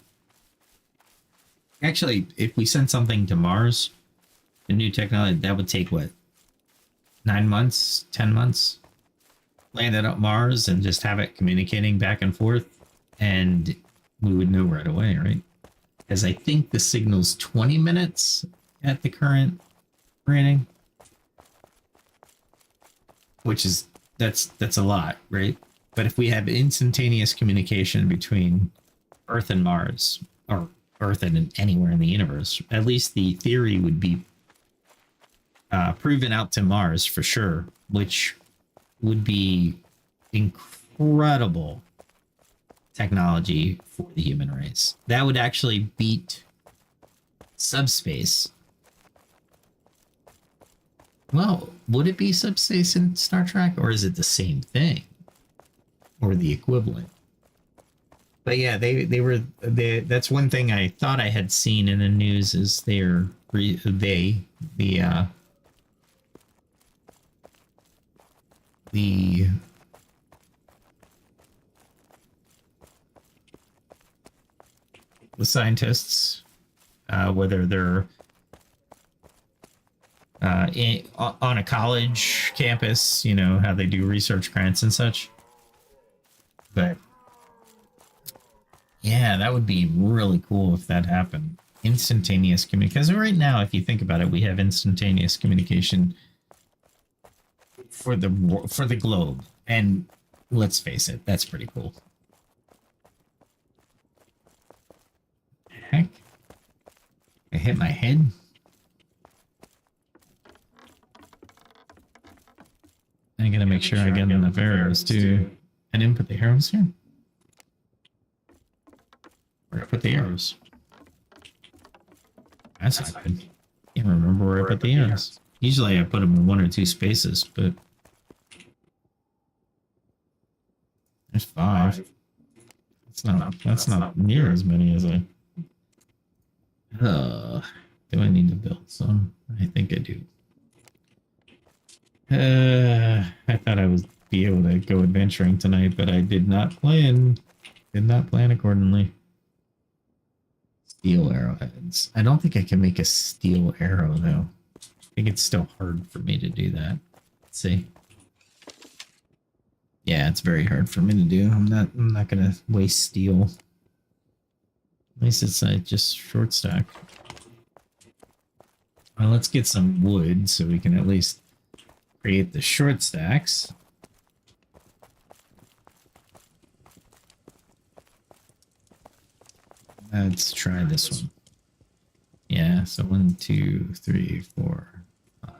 actually, if we send something to Mars, the new technology, that would take what, 9 months, 10 months, land it up Mars and just have it communicating back and forth, and we would know right away, right? Because I think the signal's 20 minutes at the current rating, which is that's a lot, right? But if we have instantaneous communication between Earth and Mars, or Earth and anywhere in the universe, at least the theory would be proven out to Mars for sure, which would be incredible technology for the human race. That would actually beat subspace. Well, would it be subspace in Star Trek, or is it the same thing? Or the equivalent? But yeah, that's one thing I thought I had seen in the news is the the scientists, whether they're on a college campus, you know, how they do research grants and such. But yeah, that would be really cool if that happened. Instantaneous communication. Because right now, if you think about it, we have instantaneous communication for the globe, and let's face it, that's pretty cool. Heck, I hit my head. I gotta make sure I get enough arrows too. I didn't put the arrows here. Where I put the arrows? That's not good. Can't remember where I put the arrows. Usually I put them in 1 or 2 spaces, but there's 5. That's not near as many as I. Do I need to build some? I think I do. I thought I would be able to go adventuring tonight, but I did not plan. Did not plan accordingly. Steel arrowheads. I don't think I can make a steel arrow though. I think it's still hard for me to do that. Let's see. Yeah, it's very hard for me to do. I'm not gonna waste steel. At least it's just short stack. Well, let's get some wood so we can at least create the short stacks. Let's try this one. Yeah, so 1, 2, 3, 4, 5.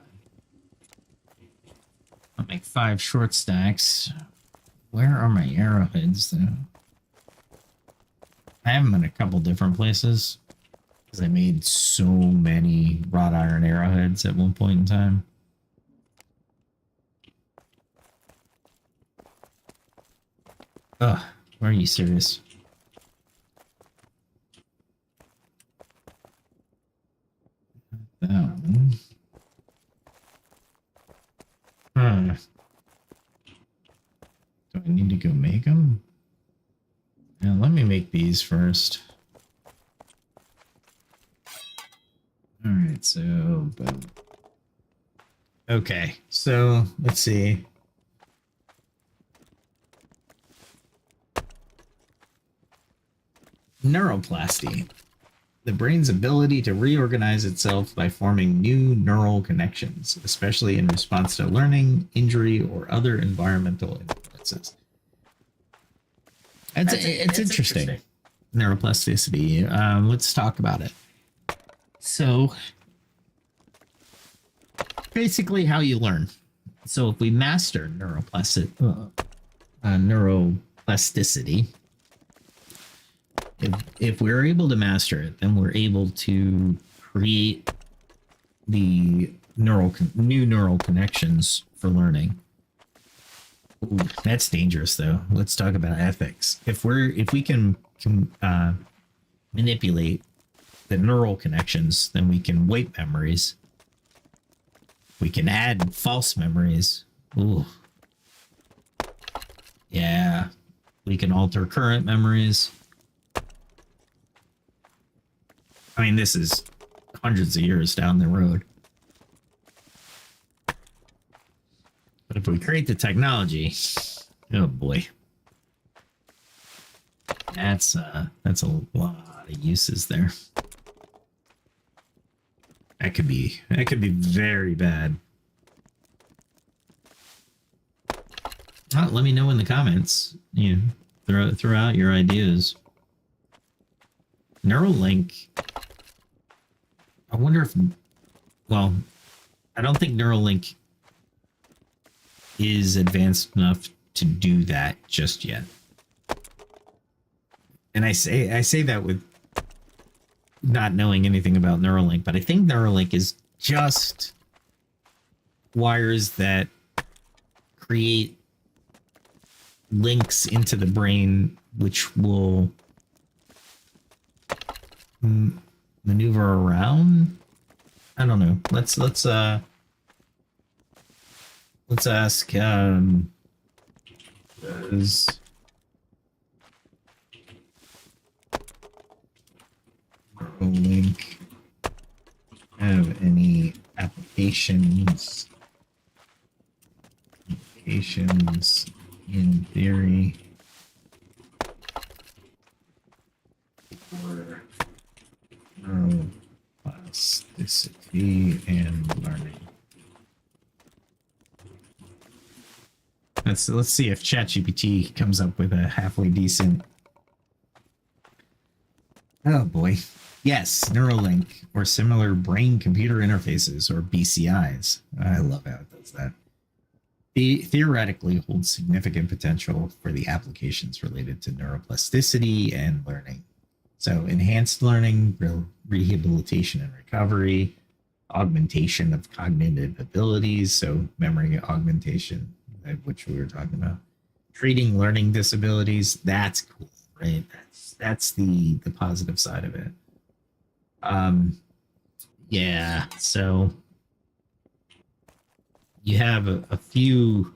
I'll make 5 short stacks. Where are my arrowheads though? I have them in a couple different places because I made so many wrought iron arrowheads at one point in time. Ugh, are you serious? That one. Do I need to go make them? Now let me make these first. Alright, so boom. Okay, so let's see. Neuroplasty. The brain's ability to reorganize itself by forming new neural connections, especially in response to learning, injury, or other environmental influences. It's interesting. Neuroplasticity. Let's talk about it. So, basically how you learn. So if we master neuroplasticity, if we're able to master it, then we're able to create the new neural connections for learning. Ooh, that's dangerous though. Let's talk about ethics. If we can manipulate the neural connections, then we can wipe memories. We can add false memories. Ooh. Yeah. We can alter current memories. I mean, this is hundreds of years down the road. But if we create the technology, oh boy. That's a lot of uses there. That could be very bad. Let me know in the comments. You know, throw out your ideas. Neuralink. I wonder if, well, I don't think Neuralink is advanced enough to do that just yet. And I say that with not knowing anything about Neuralink, but I think Neuralink is just wires that create links into the brain, which will maneuver around. I don't know. Let's ask Neuralink have any applications in theory for neuroplasticity and learning? Let's see if ChatGPT comes up with a halfway decent. Oh boy. Yes, Neuralink or similar brain-computer interfaces, or BCIs. I love how it does that. They theoretically hold significant potential for the applications related to neuroplasticity and learning. So enhanced learning, rehabilitation and recovery, augmentation of cognitive abilities, so memory augmentation, which we were talking about. Treating learning disabilities, that's cool, right? That's the positive side of it. Yeah, so you have a few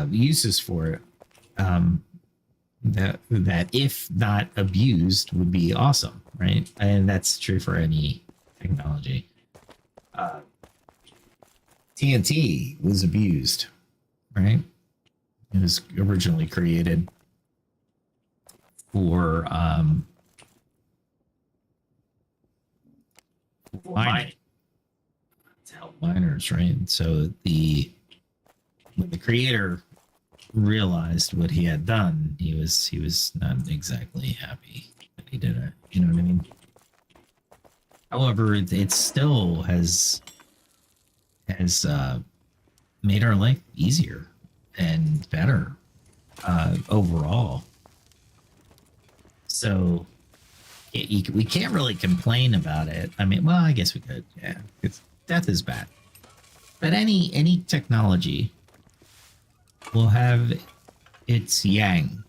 uses for it that if not abused would be awesome, right? And that's true for any technology. TNT was abused, right? It was originally created for mining, to help miners, right? So when the creator realized what he had done, he was not exactly happy that he did it. You know what I mean? However, it still has made our life easier and better overall. So we can't really complain about it. I mean, well, I guess we could. Yeah, death is bad, but any technology will have its yang,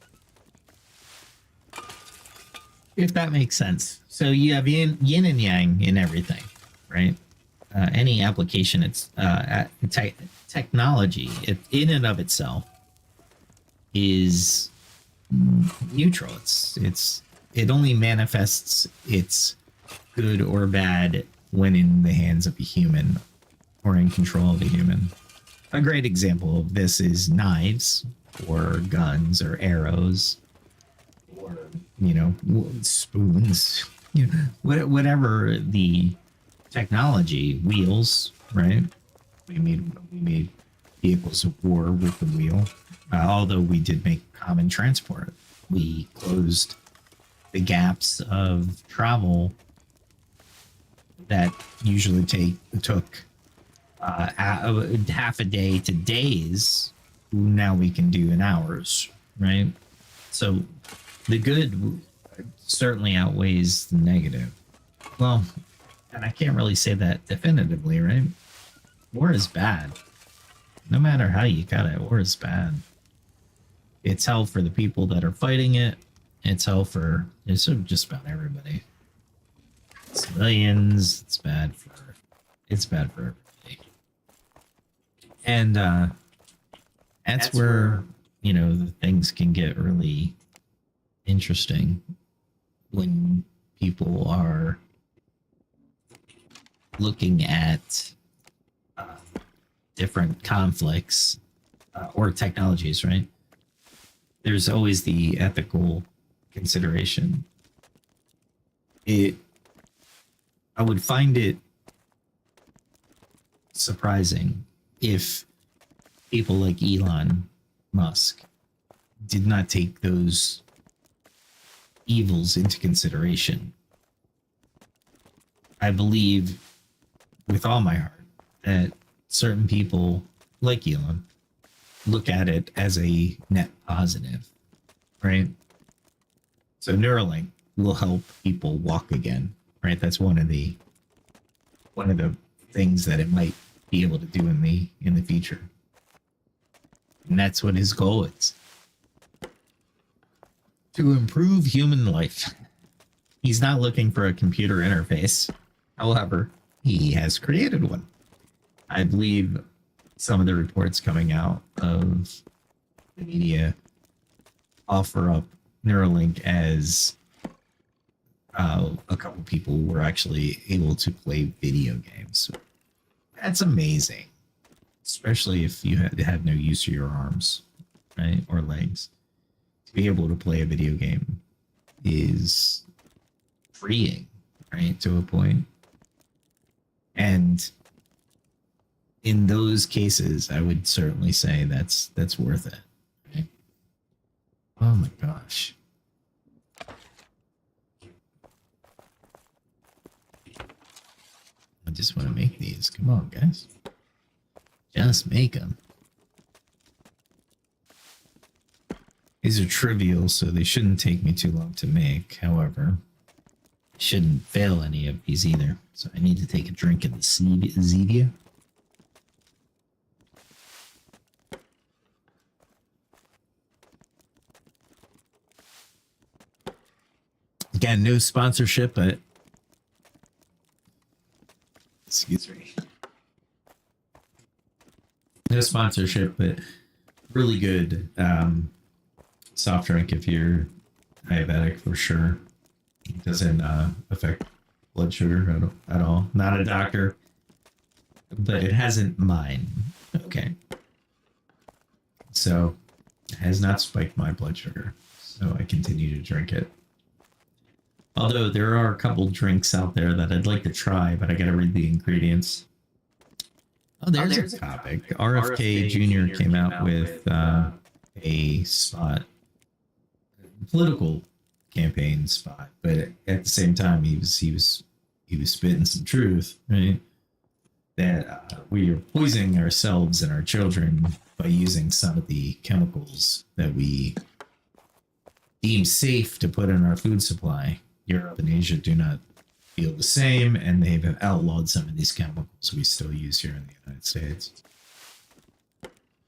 if that makes sense. So you have yin and yang in everything, right? Any application, it's technology in and of itself is neutral. It only manifests its good or bad when in the hands of a human or in control of a human. A great example of this is knives or guns or arrows or, spoons, whatever the technology, wheels, right? We made vehicles of war with the wheel. Although we did make common transport, we closed the gaps of travel that usually took half a day to days. Now we can do in hours, right? So the good certainly outweighs the negative. Well, and I can't really say that definitively, right? War is bad. No matter how you cut it, war is bad. It's hell for the people that are fighting it. It's hell for just about everybody. Civilians, it's bad for everybody. And that's where the things can get really interesting when people are looking at different conflicts or technologies, right? There's always the ethical consideration. I would find it surprising if people like Elon Musk did not take those evils into consideration. I believe with all my heart that certain people like Elon look at it as a net positive, right? So Neuralink will help people walk again, right? That's one of the things that it might be able to do in the future. And that's what his goal is. To improve human life. He's not looking for a computer interface. However, he has created one. I believe some of the reports coming out of the media offer up Neuralink as a couple people were actually able to play video games. That's amazing, especially if you had no use for your arms, right, or legs. To be able to play a video game is freeing, right, to a point. And in those cases, I would certainly say that's worth it. Right? Oh my gosh. I just want to make these. Come on, guys. Just make them. These are trivial, so they shouldn't take me too long to make. However, I shouldn't fail any of these either. So I need to take a drink of the Zevia. Again, no sponsorship, but excuse me. No sponsorship, but really good soft drink if you're diabetic for sure. It doesn't affect blood sugar at all. Not a doctor, but it hasn't mine. Okay. So it has not spiked my blood sugar, so I continue to drink it. Although there are a couple drinks out there that I'd like to try, but I gotta read the ingredients. Oh, there's a topic. RFK Jr. came out with a spot, political campaign spot, but at the same time, he was spitting some truth, right? That we are poisoning ourselves and our children by using some of the chemicals that we deem safe to put in our food supply. Europe and Asia do not feel the same, and they've outlawed some of these chemicals we still use here in the United States.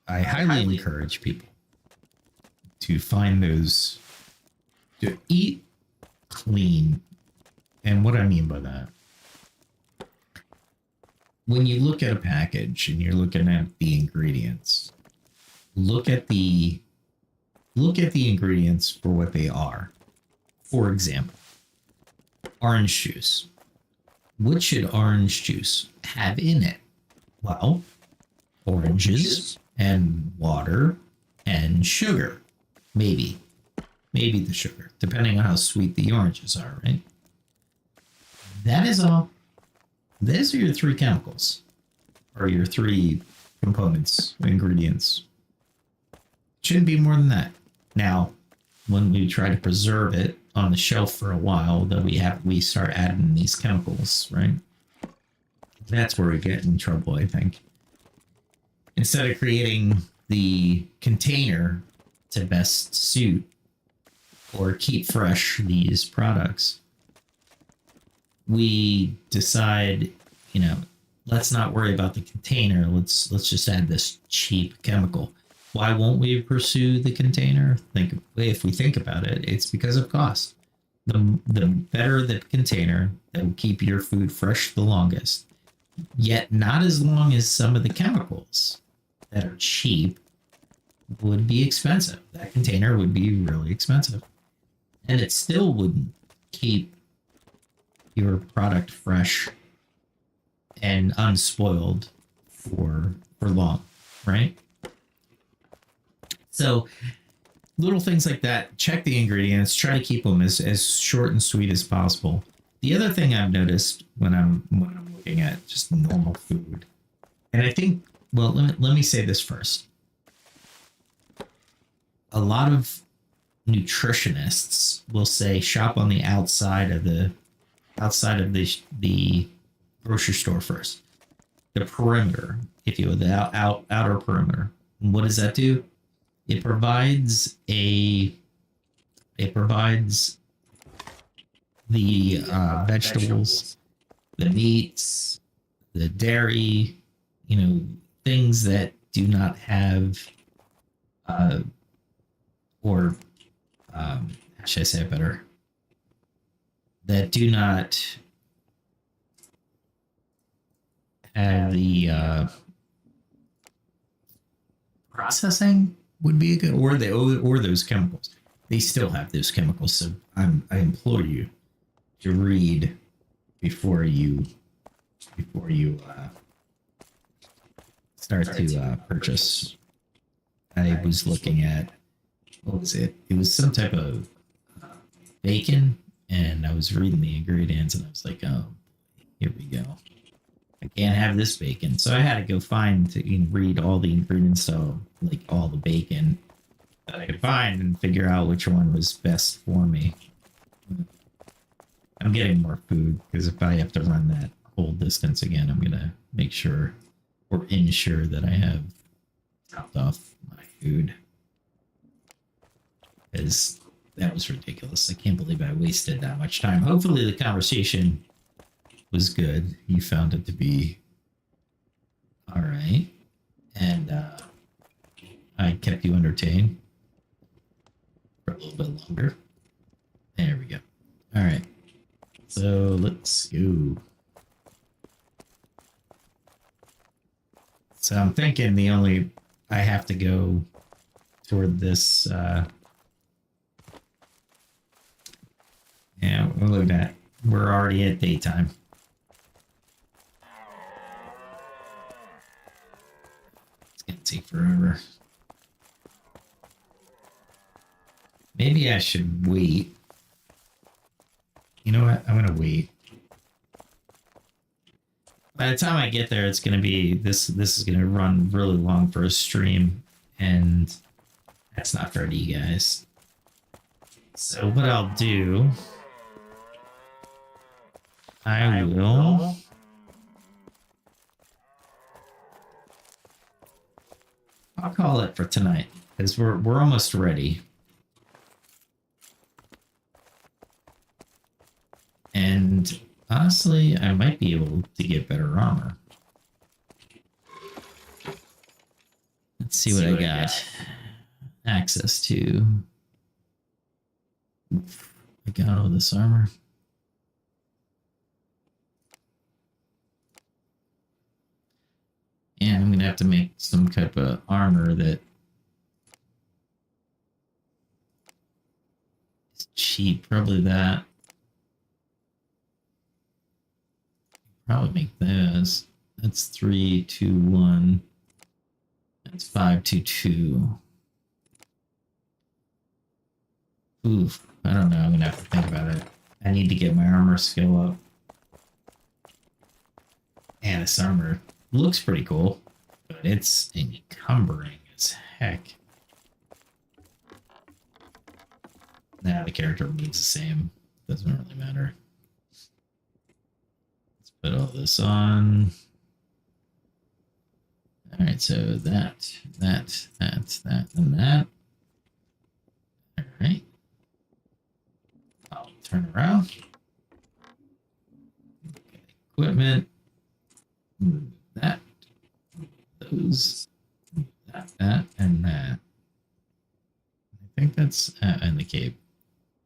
I highly encourage people to find those, to eat clean. And what I mean by that, when you look at a package and you're looking at the ingredients, look at the ingredients for what they are. For example, orange juice. What should orange juice have in it? Well, oranges and water and sugar. Maybe the sugar, depending on how sweet the oranges are, right? That is all. Those are your three chemicals, or your three components, ingredients. Shouldn't be more than that. Now, when we try to preserve it on the shelf for a while, then we start adding these chemicals, right? That's where we get in trouble, I think. Instead of creating the container to best suit or keep fresh these products, we decide, let's not worry about the container. Let's just add this cheap chemical. Why won't we pursue the container? If we think about it, it's because of cost. The better the container that will keep your food fresh the longest, yet not as long as some of the chemicals that are cheap would be expensive. That container would be really expensive. And it still wouldn't keep your product fresh and unspoiled for long, right? So little things like that, check the ingredients, try to keep them as short and sweet as possible. The other thing I've noticed when I'm looking at just normal food, and I think, well, let me say this first. A lot of nutritionists will say shop on the outside of the grocery store first. The perimeter, if you will, the outer perimeter. And what does that do? It provides the vegetables, the meats, the dairy, things that do not have, how should I say it better? That do not have the processing would be a good, or those chemicals. They still have those chemicals, so I implore you to read before you start to purchase. I was looking at, what was it? It was some type of bacon, and I was reading the ingredients, and I was like, oh, here we go. I can't have this bacon. So I had to go read all the ingredients of like all the bacon that I could find and figure out which one was best for me. I'm getting more food because if I have to run that whole distance again, I'm going to make sure or ensure that I have topped off my food. Because that was ridiculous. I can't believe I wasted that much time. Hopefully the conversation was good. You found it to be all right. And I kept you entertained for a little bit longer. There we go. All right. So let's go. So I'm thinking I have to go toward this. Yeah, look at that. We're already at daytime. It's gonna take forever. Maybe I should wait. You know what? I'm gonna wait. By the time I get there, it's gonna be this is gonna run really long for a stream, and that's not fair to you guys. So what I'll do, I will I'll call it for tonight because we're almost ready. And honestly, I might be able to get better armor. Let's see what I got access to. Oof, I got all this armor. And I'm gonna have to make some type of armor that is cheap. Probably that. Probably make this. That's 3, 2, 1. That's 5, 2, 2. Oof. I don't know. I'm gonna have to think about it. I need to get my armor skill up. And this armor looks pretty cool, but it's encumbering as heck. Nah, the character remains the same. Doesn't really matter. Let's put all this on. All right, so that, and that. All right. I'll turn around. Okay, equipment. That, those, that, and that. I think that's and the cape.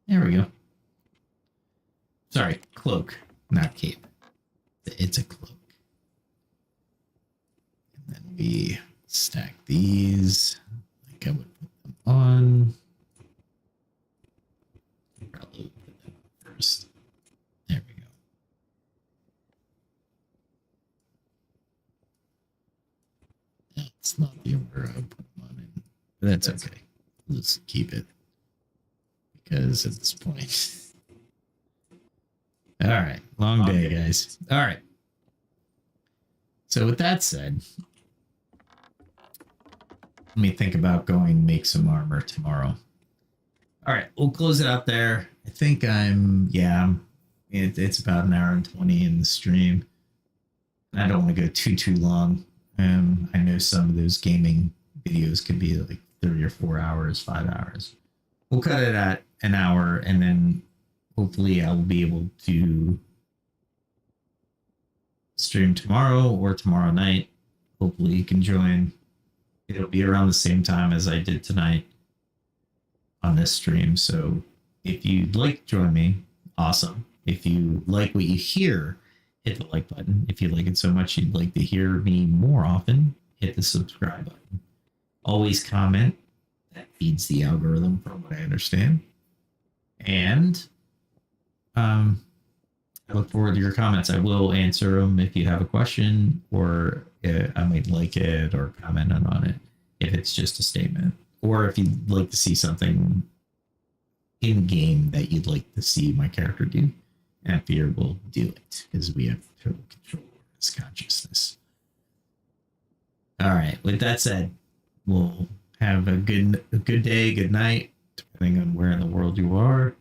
There we go. Sorry, cloak, not cape. It's a cloak. And then we stack these. Like I would put them on. Probably put them first. There we go. That's not the order I put them on in, but that's okay. Let's keep it because at this point. All right, long day, guys. All right. So with that said, let me think about going make some armor tomorrow. All right, we'll close it out there. I think it's about an hour and 20 in the stream. I don't want to go too long. I know some of those gaming videos could be like 3 or 4 hours, 5 hours. We'll cut it at an hour, and then hopefully I'll be able to stream tomorrow or tomorrow night. Hopefully you can join. It'll be around the same time as I did tonight on this stream. So if you'd like to join me, awesome. If you like what you hear, hit the like button. If you like it so much you'd like to hear me more often, hit the subscribe button. Always comment. That feeds the algorithm from what I understand. And I look forward to your comments. I will answer them if you have a question, or I might like it or comment on it if it's just a statement, or if you'd like to see something in game that you'd like to see my character do. Emphr will do it because we have total control over his consciousness. All right. With that said, we'll have a good day, good night, depending on where in the world you are.